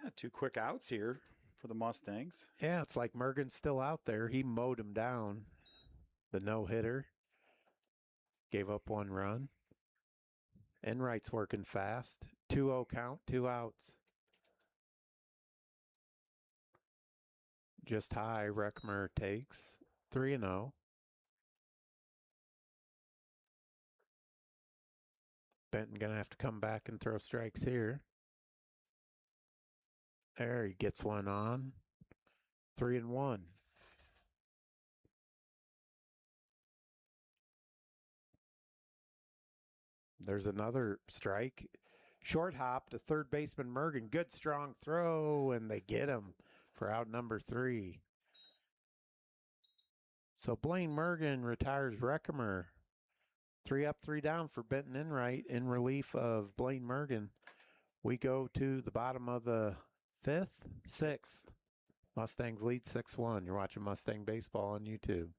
Yeah, 2 quick outs here for the Mustangs. Yeah, it's like Mergen's still out there. He mowed him down. The no-hitter. Gave up 1 run. Enright's working fast. 2-0 count, 2 outs. just high. Reckmer takes 3-0. Benton gonna have to come back and throw strikes here. There, he gets one on. 3-1. There's another strike. Short hop to third baseman Mergen. Good strong throw, and they get him for out number 3. So Blaine Mergen retires Reckemer. 3 up, 3 down for Benton Enright in relief of Blaine Mergen. We go to the bottom of the 5th, 6th. Mustangs lead 6-1. You're watching Mustang Baseball on YouTube.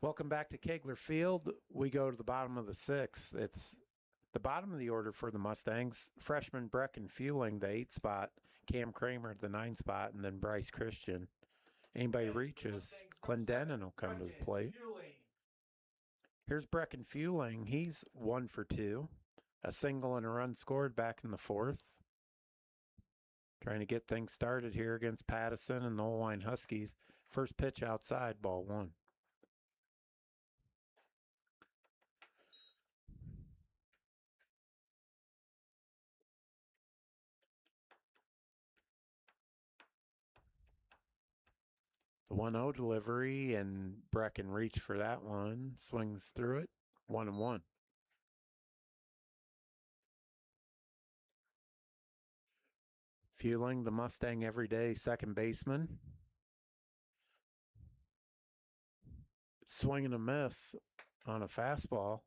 Welcome back to Kegler Field. We go to the bottom of the 6th. It's the bottom of the order for the Mustangs. Freshman Brecken Fueling, the 8th spot. Cam Kramer, the 9th spot. And then Bryce Christian. Anybody reaches, Clendenin will come to the plate. Here's Brecken Fueling. He's 1 for 2. A single and a run scored back in the 4th. Trying to get things started here against Pattison and the Oelwein Huskies. First pitch outside, ball 1. The 1-0 delivery, and Brecken reached for that one. Swings through it. 1-1. Fueling, the Mustang everyday second baseman. Swing and a miss on a fastball.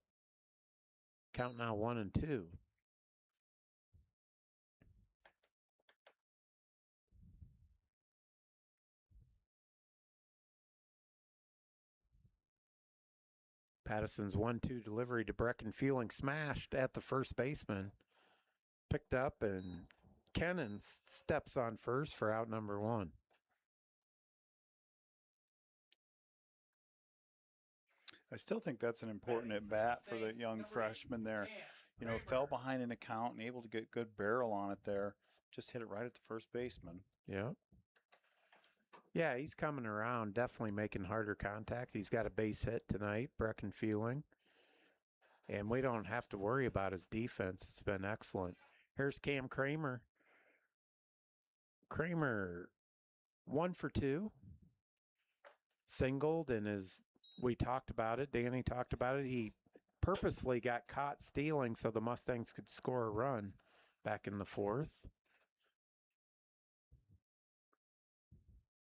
Count now 1-2. Pattison's 1-2 delivery to Brecken Fueling smashed at the first baseman. Picked up, and Kennan steps on first for out number 1. I still think that's an important at bat for the young freshman there. You know, fell behind an account and able to get good barrel on it there. Just hit it right at the first baseman. Yeah. Yeah, he's coming around, definitely making harder contact. He's got a base hit tonight, Brecken Fueling. And we don't have to worry about his defense. It's been excellent. Here's Cam Kramer. Kramer, 1 for 2. Singled, and as we talked about it, Danny talked about it, he purposely got caught stealing so the Mustangs could score a run back in the 4th.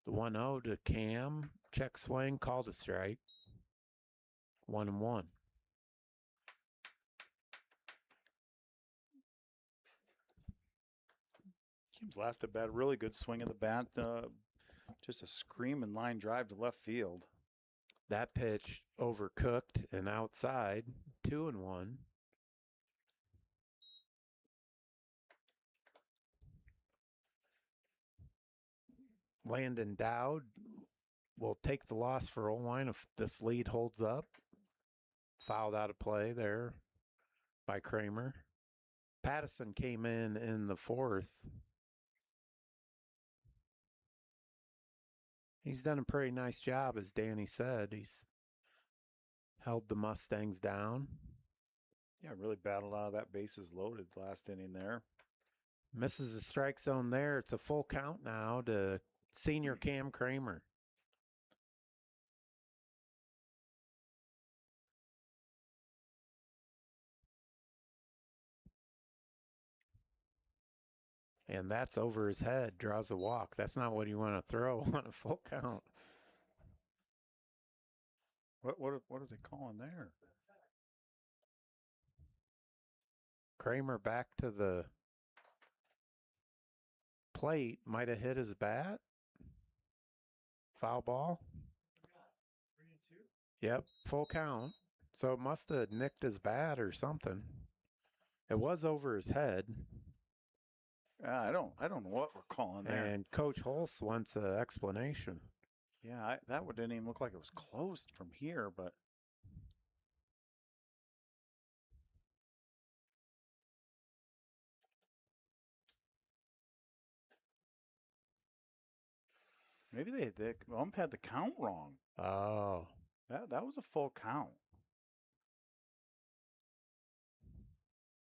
The 1-0 to Cam. Check swing, called a strike. 1-1. Cam's last at bat, really good swing of the bat. Just a screaming line drive to left field. That pitch overcooked and outside. 2-1. Landon Dowd will take the loss for Oelwein if this lead holds up. Fouled out of play there by Kramer. Pattison came in the fourth. He's done a pretty nice job, as Danny said. He's held the Mustangs down. Yeah, really battled out of that bases loaded last inning there. Misses the strike zone there. It's a full count now to senior Cam Kramer. And that's over his head, draws a walk. That's not what you want to throw on a full count. What are they calling there? Kramer back to the plate, might have hit his bat. Foul ball. 3-2. Yep, full count. So it must have nicked his bat or something. It was over his head. I don't know what we're calling there. And Coach Holst wants an explanation. Yeah, that one didn't even look like it was closed from here, but maybe the ump had the count wrong. Oh. That was a full count.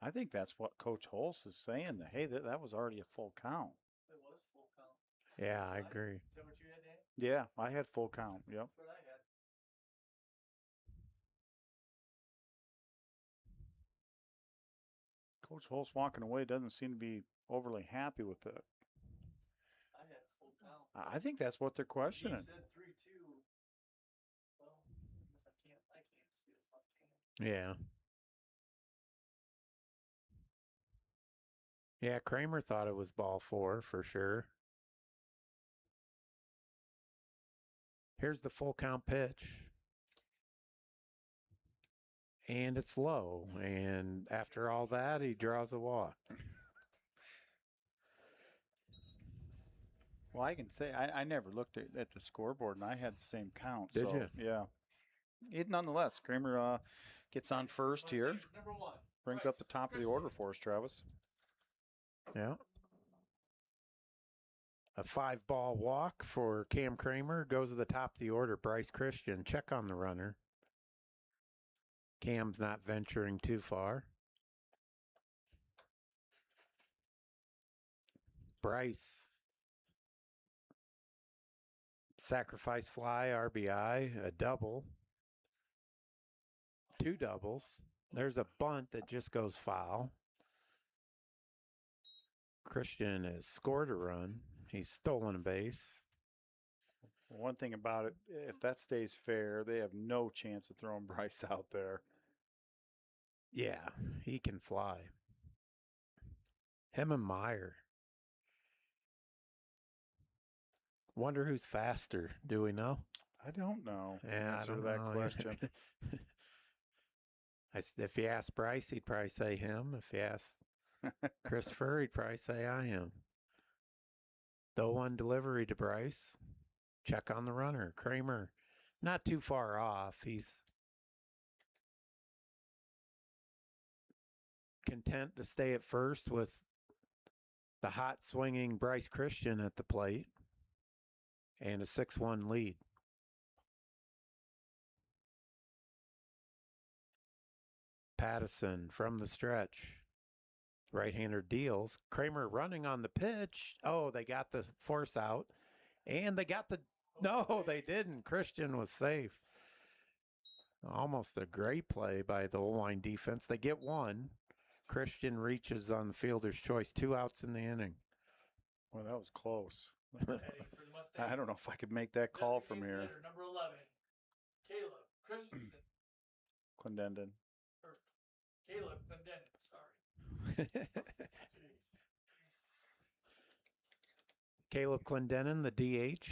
I think that's what Coach Holst is saying. That hey, that was already a full count. It was full count. Yeah, I agree. Is that what you had, Danny? Yeah, I had full count. Yep. That's what I had. Coach Holst walking away doesn't seem to be overly happy with it. I had full count. I think that's what they're He questioning. said 3-2. Well, I guess I can't see his left hand. Yeah. Yeah, Kramer thought it was ball four for sure. Here's the full count pitch. And it's low. And after all that, he draws a walk. Well, I can say I never looked at the scoreboard, and I had the same count. Did so, you? Yeah. Nonetheless, Kramer gets on first here. Number 1. Brings up the top of the order for us, Travis. Yeah. A 5-ball walk for Cam Kramer. Goes to the top of the order. Bryce Christian, check on the runner. Cam's not venturing too far. Bryce. Sacrifice fly, RBI, a double. 2 doubles. There's a bunt that just goes foul. Christian has scored a run. He's stolen a base. One thing about it, if that stays fair, they have no chance of throwing Bryce out there. Yeah, he can fly. Him and Meyer. Wonder who's faster. Do we know? I don't know. Yeah, Answer I to don't that know question. If you ask Bryce, he'd probably say him. If you ask Christopher, he'd probably say I am. The 1 delivery to Bryce. Check on the runner. Kramer, not too far off. He's content to stay at first with the hot swinging Bryce Christian at the plate and a 6-1 lead. Pattison from the stretch. Right-hander deals. Kramer running on the pitch. Oh, they got the force out. And they got the... No, they didn't. Christian was safe. Almost a great play by the Oelwein defense. They get 1. Christian reaches on the fielder's choice. 2 outs in the inning. Well, that was close. Heading for the Mustangs. I don't know if I could make that call from Designated here. hitter, number 11. Caleb Christensen. Clendenden. Or Caleb Clendenin, sorry. Jeez. Caleb Clendenin, the DH.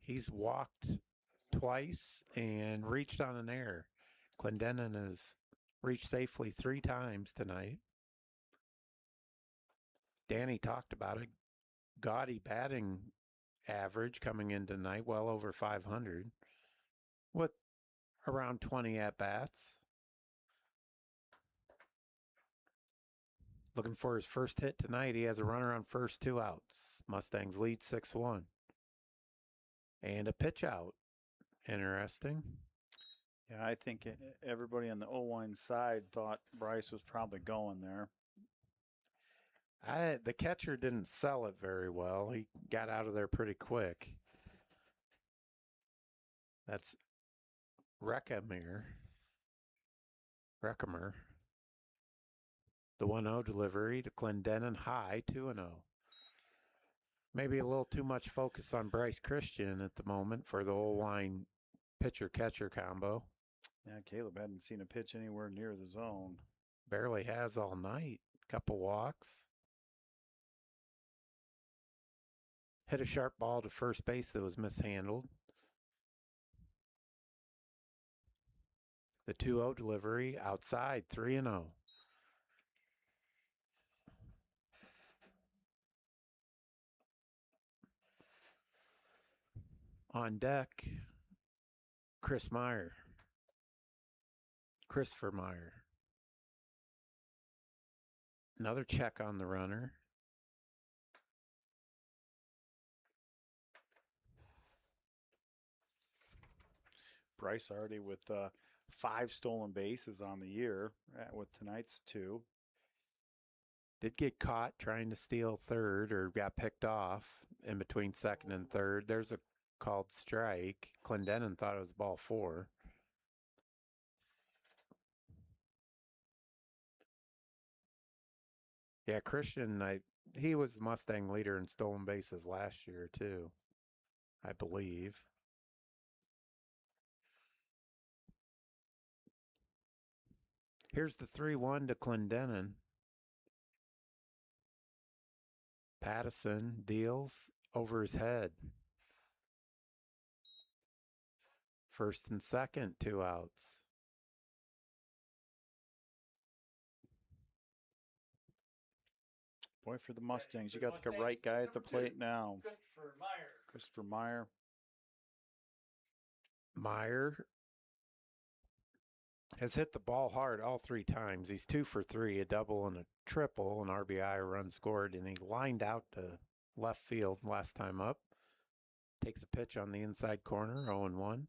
He's walked twice and reached on an error. Clendenin has reached safely 3 times tonight. Danny talked about it. Gaudy batting average coming in tonight, well over 500, with around 20 at bats. Looking for his first hit tonight. He has a runner on first, 2 outs. Mustangs lead 6-1. And a pitch out. Interesting. Yeah, I think everybody on the Oelwein side thought Bryce was probably going there. The catcher didn't sell it very well. He got out of there pretty quick. That's Reckamer. The 1-0 delivery to Clendenin, high, 2-0. Maybe a little too much focus on Bryce Christian at the moment for the Oelwein pitcher-catcher combo. Yeah, Caleb hadn't seen a pitch anywhere near the zone. Barely has all night. Couple walks. Hit a sharp ball to first base that was mishandled. The 2-0 delivery outside, 3-0. On deck, Christopher Meyer. Another check on the runner. Bryce already with 5 stolen bases on the year with tonight's 2. Did get caught trying to steal third, or got picked off in between second and third. There's a called strike. Clendenin thought it was ball 4. Yeah, Christian, he was Mustang leader in stolen bases last year too, I believe. Here's the 3-1 to Clendenin. Pattison deals over his head. First and second, 2 outs. Boy, for the Mustangs, you got the right guy at the plate now. Christopher Meyer. Meyer has hit the ball hard all 3 times. He's 2 for 3, a double and a triple, an RBI, a run scored, and he lined out to left field last time up. Takes a pitch on the inside corner, 0-1.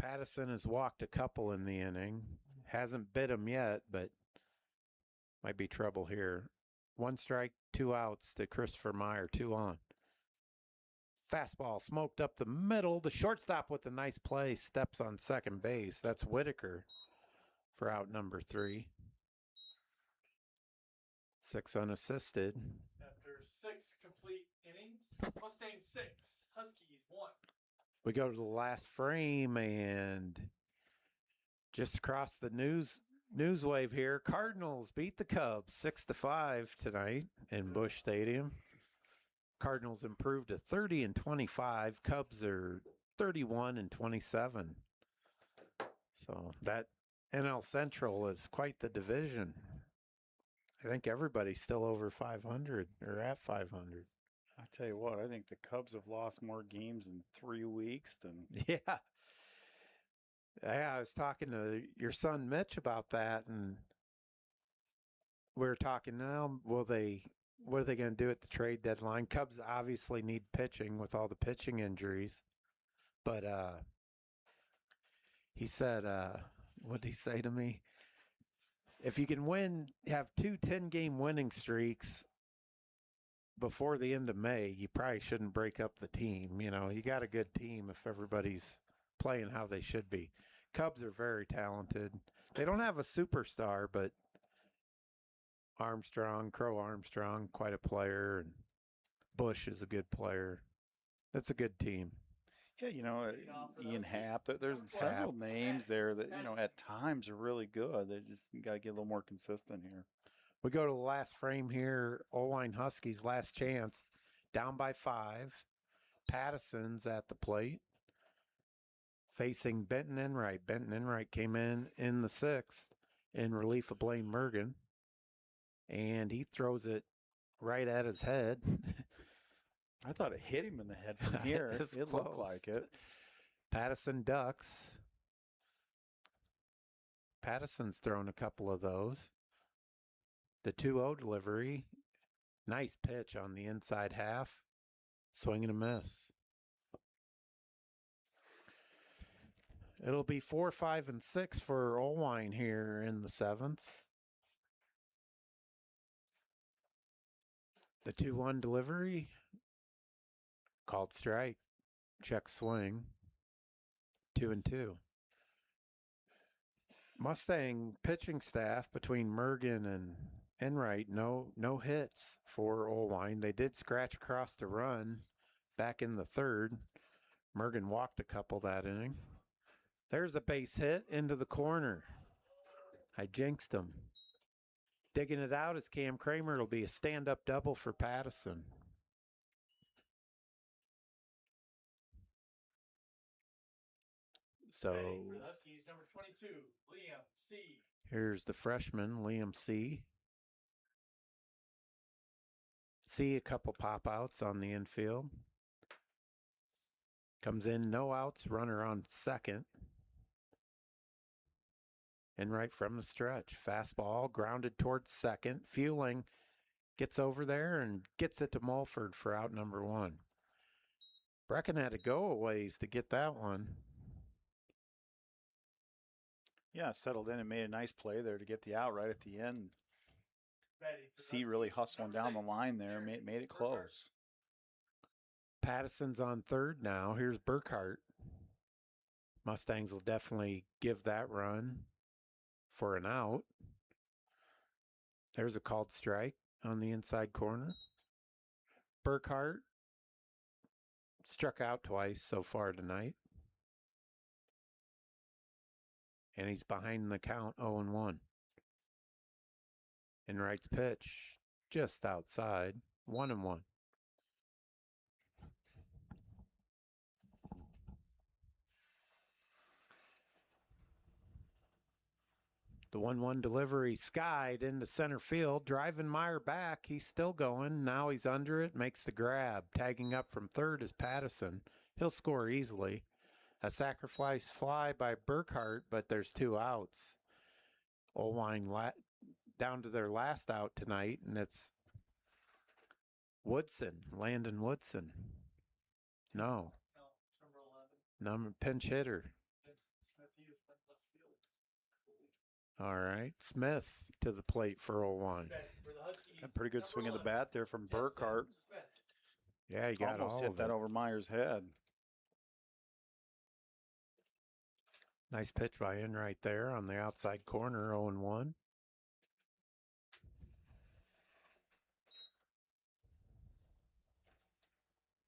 Pattison has walked a couple in the inning. Hasn't bit him yet, but might be trouble here. 1 strike, 2 outs to Christopher Meyer, 2 on. Fastball smoked up the middle. The shortstop with a nice play steps on second base. That's Whitaker for out number 3. 6 unassisted. After 6 complete innings, Mustangs 6, Huskies 1. We go to the last frame, and just across the news wave here, Cardinals beat the Cubs 6-5 tonight in Busch Stadium. Cardinals improved to 30-25. Cubs are 31-27. So that NL Central is quite the division. I think everybody's still over 500 or at 500. I tell you what, I think the Cubs have lost more games in 3 weeks than. Yeah. I was talking to your son Mitch about that, and we were talking now, what are they going to do at the trade deadline? Cubs obviously need pitching with all the pitching injuries. But he said, what did he say to me? If you can have 2 10-game winning streaks before the end of May, you probably shouldn't break up the team. You know, you got a good team if everybody's playing how they should be. Cubs are very talented. They don't have a superstar, but Crow Armstrong, quite a player, and Bush is a good player. That's a good team. Yeah, Ian Happ. There's several names there that, at times are really good. They just got to get a little more consistent here. We go to the last frame here. Oelwein Huskies last chance. Down by 5. Pattison's at the plate. facing Benton Enright. Benton Enright came in the sixth in relief of Blaine Mergen, and he throws it right at his head. I thought it hit him in the head from here. It's It looked close. like it. Pattison ducks. Pattison's thrown a couple of those. The 2-0 delivery. Nice pitch on the inside half. Swing and a miss. It'll be 4, 5, and 6 for Oelwein here in the seventh. The 2-1 delivery. Called strike. Check swing. 2-2. Mustang pitching staff between Mergen and Enright, no hits for Oelwein. They did scratch across the run back in the third. Mergen walked a couple that inning. There's a base hit into the corner. I jinxed him. Digging it out is Cam Kramer. It'll be a stand-up double for Pattison. So Batting for the Huskies, number 22, Liam C. here's the freshman, Liam C. See a couple pop-outs on the infield. Comes in, no outs, runner on second. And right from the stretch, fastball grounded towards second. Fueling gets over there and gets it to Mulford for out number 1. Brecken had to go a ways to get that one. Yeah, settled in and made a nice play there to get the out right at the end. Batting for the See really Huskies, hustling number down the 6, line there, Aaron made it Burkhart. close. Pattison's on third now. Here's Burkhart. Mustangs will definitely give that run for an out. There's a called strike on the inside corner. Burkhart struck out twice so far tonight. And he's behind the count 0-1. Enright's pitch just outside 1-1. The 1-1 delivery skied into center field, driving Meyer back. He's still going. Now he's under it, makes the grab. Tagging up from third is Pattison. He'll score easily. A sacrifice fly by Burkhart, but there's 2 outs. Oelwein down to their last out tonight, and it's Woodson, Landon Woodson. No, No, it's number 11. pinch hitter. It's Smith Hughes playing left field. All right, Smith to the plate for Oelwein. Batting for the Huskies, A pretty good number swing of the 11, bat there from Jensen Burkhart. Smith. Yeah, he got Almost all hit of that it. over Meyer's head. Nice pitch by Enright there on the outside corner, 0-1.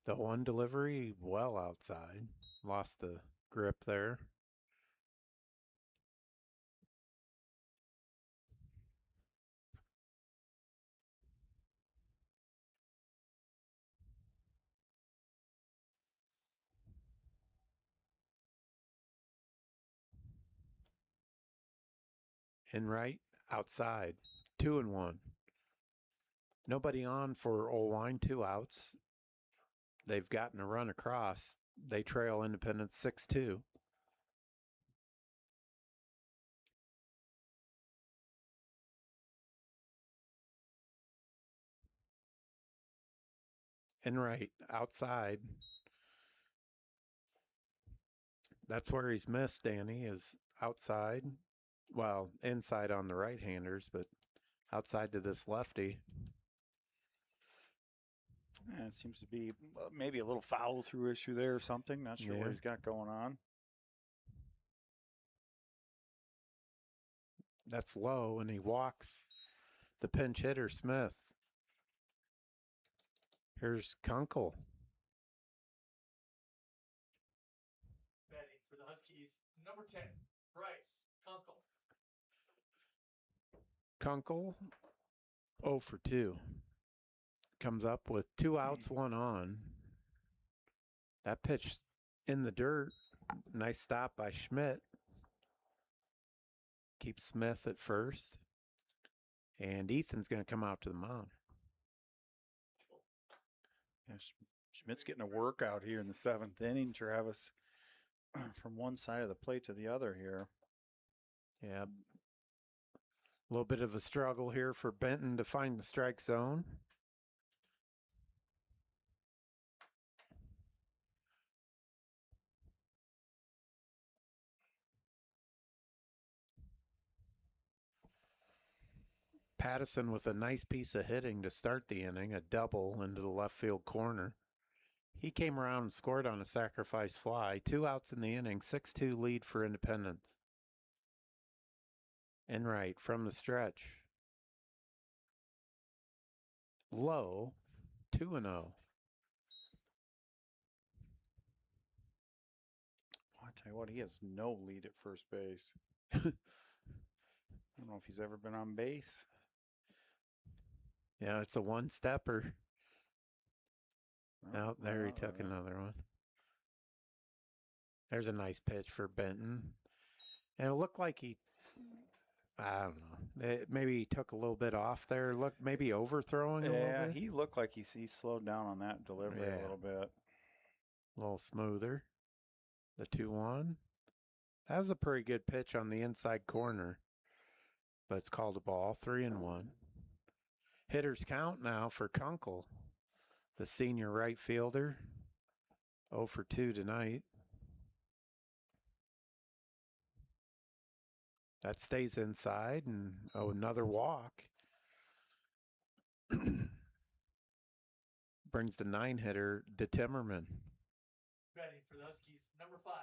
The 1 delivery, well outside. Lost the grip there. Enright outside, 2-1. Nobody on for Oelwein, 2 outs. They've gotten a run across. They trail Independence 6-2. Enright outside. That's where he's missed, Danny, is outside. Well, inside on the right-handers, but outside to this lefty. Yeah, it seems to be maybe a little follow through issue there or something. Not sure Yeah. what he's got going on. That's low, and he walks the pinch hitter, Smith. Here's Kunkel. Batting for the Huskies, number 10, Bryce Kunkel. Kunkel, 0 for 2. Comes up with 2 outs, 1 on. That pitch in the dirt. Nice stop by Schmidt. Keep Smith at first. And Ethan's going to come out to the mound. Yeah, Schmidt's getting a workout here in the 7th inning, Travis, from one side of the plate to the other here. Yeah. A little bit of a struggle here for Benton to find the strike zone. Pattison with a nice piece of hitting to start the inning, a double into the left field corner. He came around and scored on a sacrifice fly. 2 outs in the inning, 6-2 lead for Independence. Enright from the stretch. Low, 2-0. I'll tell you what, he has no lead at first base. I don't know if he's ever been on base. Yeah, it's a one-stepper. Oh, there he took another one. There's a nice pitch for Benton. And it looked like I don't know. Maybe he took a little bit off there. Look, maybe overthrowing a little bit. Yeah, he looked like he slowed down on that delivery a little bit. A little smoother. The 2-1. That was a pretty good pitch on the inside corner. But it's called a ball. 3-1. Hitters count now for Kunkel, the senior right fielder. 0 for 2 tonight. That stays inside, and another walk. Brings the 9-hitter, DeTimmerman. Batting for the Huskies, number 5,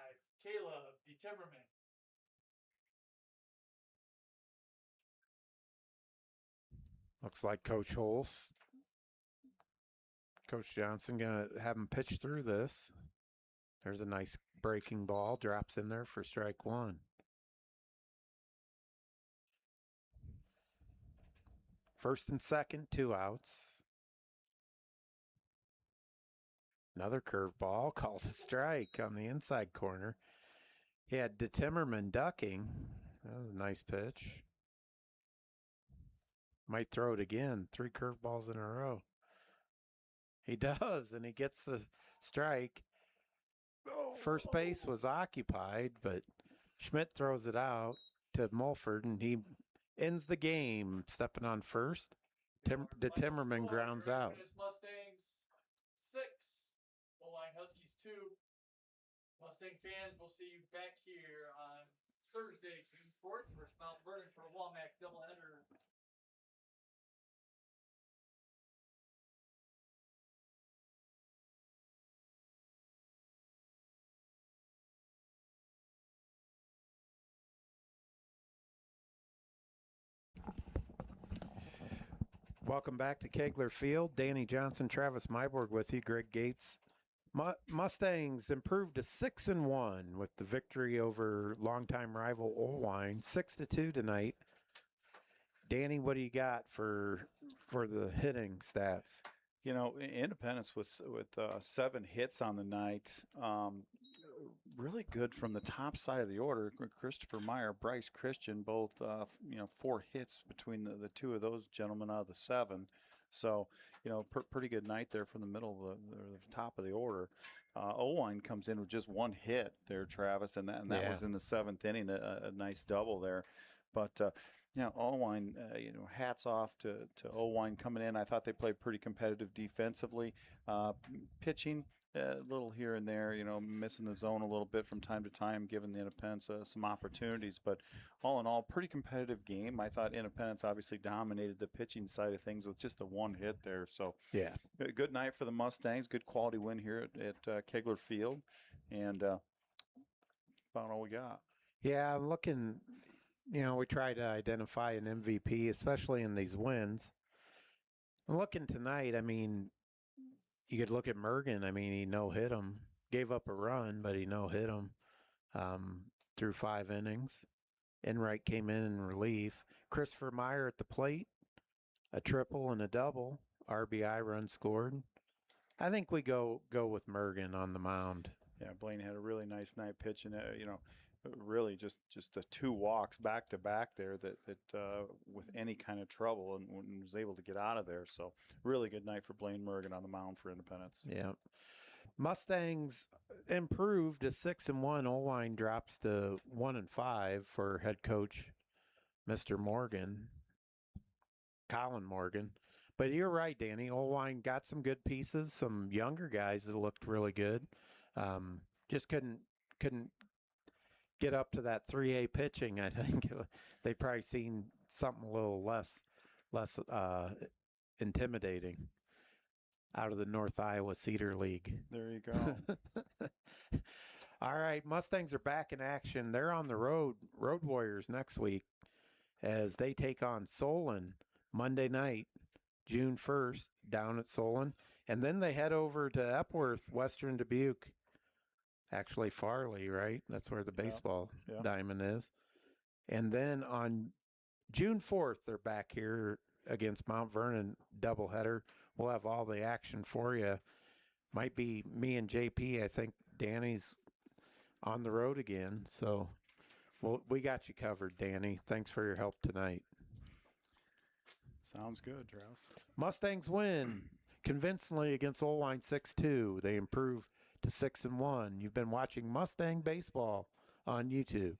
Caleb DeTimmerman. Looks like Coach Holst, Coach Johnson, going to have him pitch through this. There's a nice breaking ball, drops in there for strike 1. First and second, 2 outs. Another curveball, called a strike on the inside corner. He had DeTimmerman ducking. That was a nice pitch. Might throw it again. 3 curveballs in a row. He does, and he gets the strike. First base was occupied, but Schmidt throws it out to Mulford, and he ends the game stepping on first. DeTimmerman grounds out. Mustangs 6, Oelwein Huskies 2. Mustang fans, we'll see you back here on Thursday, June 4th versus Mount Vernon for a Walmack doubleheader. Welcome back to Kegler Field. Danny Johnson, Travis Myborg with you. Greg Gates. Mustangs improved to 6-1 with the victory over longtime rival Oelwein, 6-2 tonight. Danny, what do you got for the hitting stats? You know, Independence with 7 hits on the night. Really good from the top side of the order. Christopher Meyer, Bryce Christian, both 4 hits between the 2 of those gentlemen out of the 7. So, pretty good night there from the middle of the top of the order. Oelwein comes in with just 1 hit there, Travis, and that was in the 7th inning, a nice double there. But Oelwein, hats off to Oelwein coming in. I thought they played pretty competitive defensively. Pitching, a little here and there, missing the zone a little bit from time to time, giving the Independence some opportunities. But all in all, pretty competitive game. I thought Independence obviously dominated the pitching side of things with just the 1 hit there. So yeah, good night for the Mustangs. Good quality win here at Kegler Field. And about all we got. Yeah, I'm looking, we try to identify an MVP, especially in these wins. I'm looking tonight, you could look at Mergen. He no-hit him. Gave up a run, but he no-hit him through 5 innings. Enright came in relief. Christopher Meyer at the plate, a triple and a double. RBI run scored. I think we go with Mergen on the mound Yeah, Blaine had a really nice night pitching. Really just the 2 walks back to back there that with any kind of trouble and was able to get out of there. So really good night for Blaine Mergen on the mound for Independence. Yeah. Mustangs improved to 6-1. Oelwein drops to 1-5 for head coach Mr. Morgan, Colin Morgan. But you're right, Danny. Oelwein got some good pieces, some younger guys that looked really good. Just couldn't get up to that 3A pitching. I think they probably seen something a little less intimidating out of the North Iowa Cedar League. There you go. All right, Mustangs are back in action. They're on the road Warriors next week as they take on Solon Monday night, June 1st, down at Solon. And then they head over to Epworth, Western Dubuque. Actually, Farley, right? That's where the baseball diamond is. And then on June 4th, they're back here against Mount Vernon, doubleheader. We'll have all the action for you. Might be me and JP. I think Danny's on the road again. So we got you covered, Danny. Thanks for your help tonight. Sounds good, Travis. Mustangs win convincingly against Oelwein 6-2. They improve to 6-1. You've been watching Mustang Baseball on YouTube.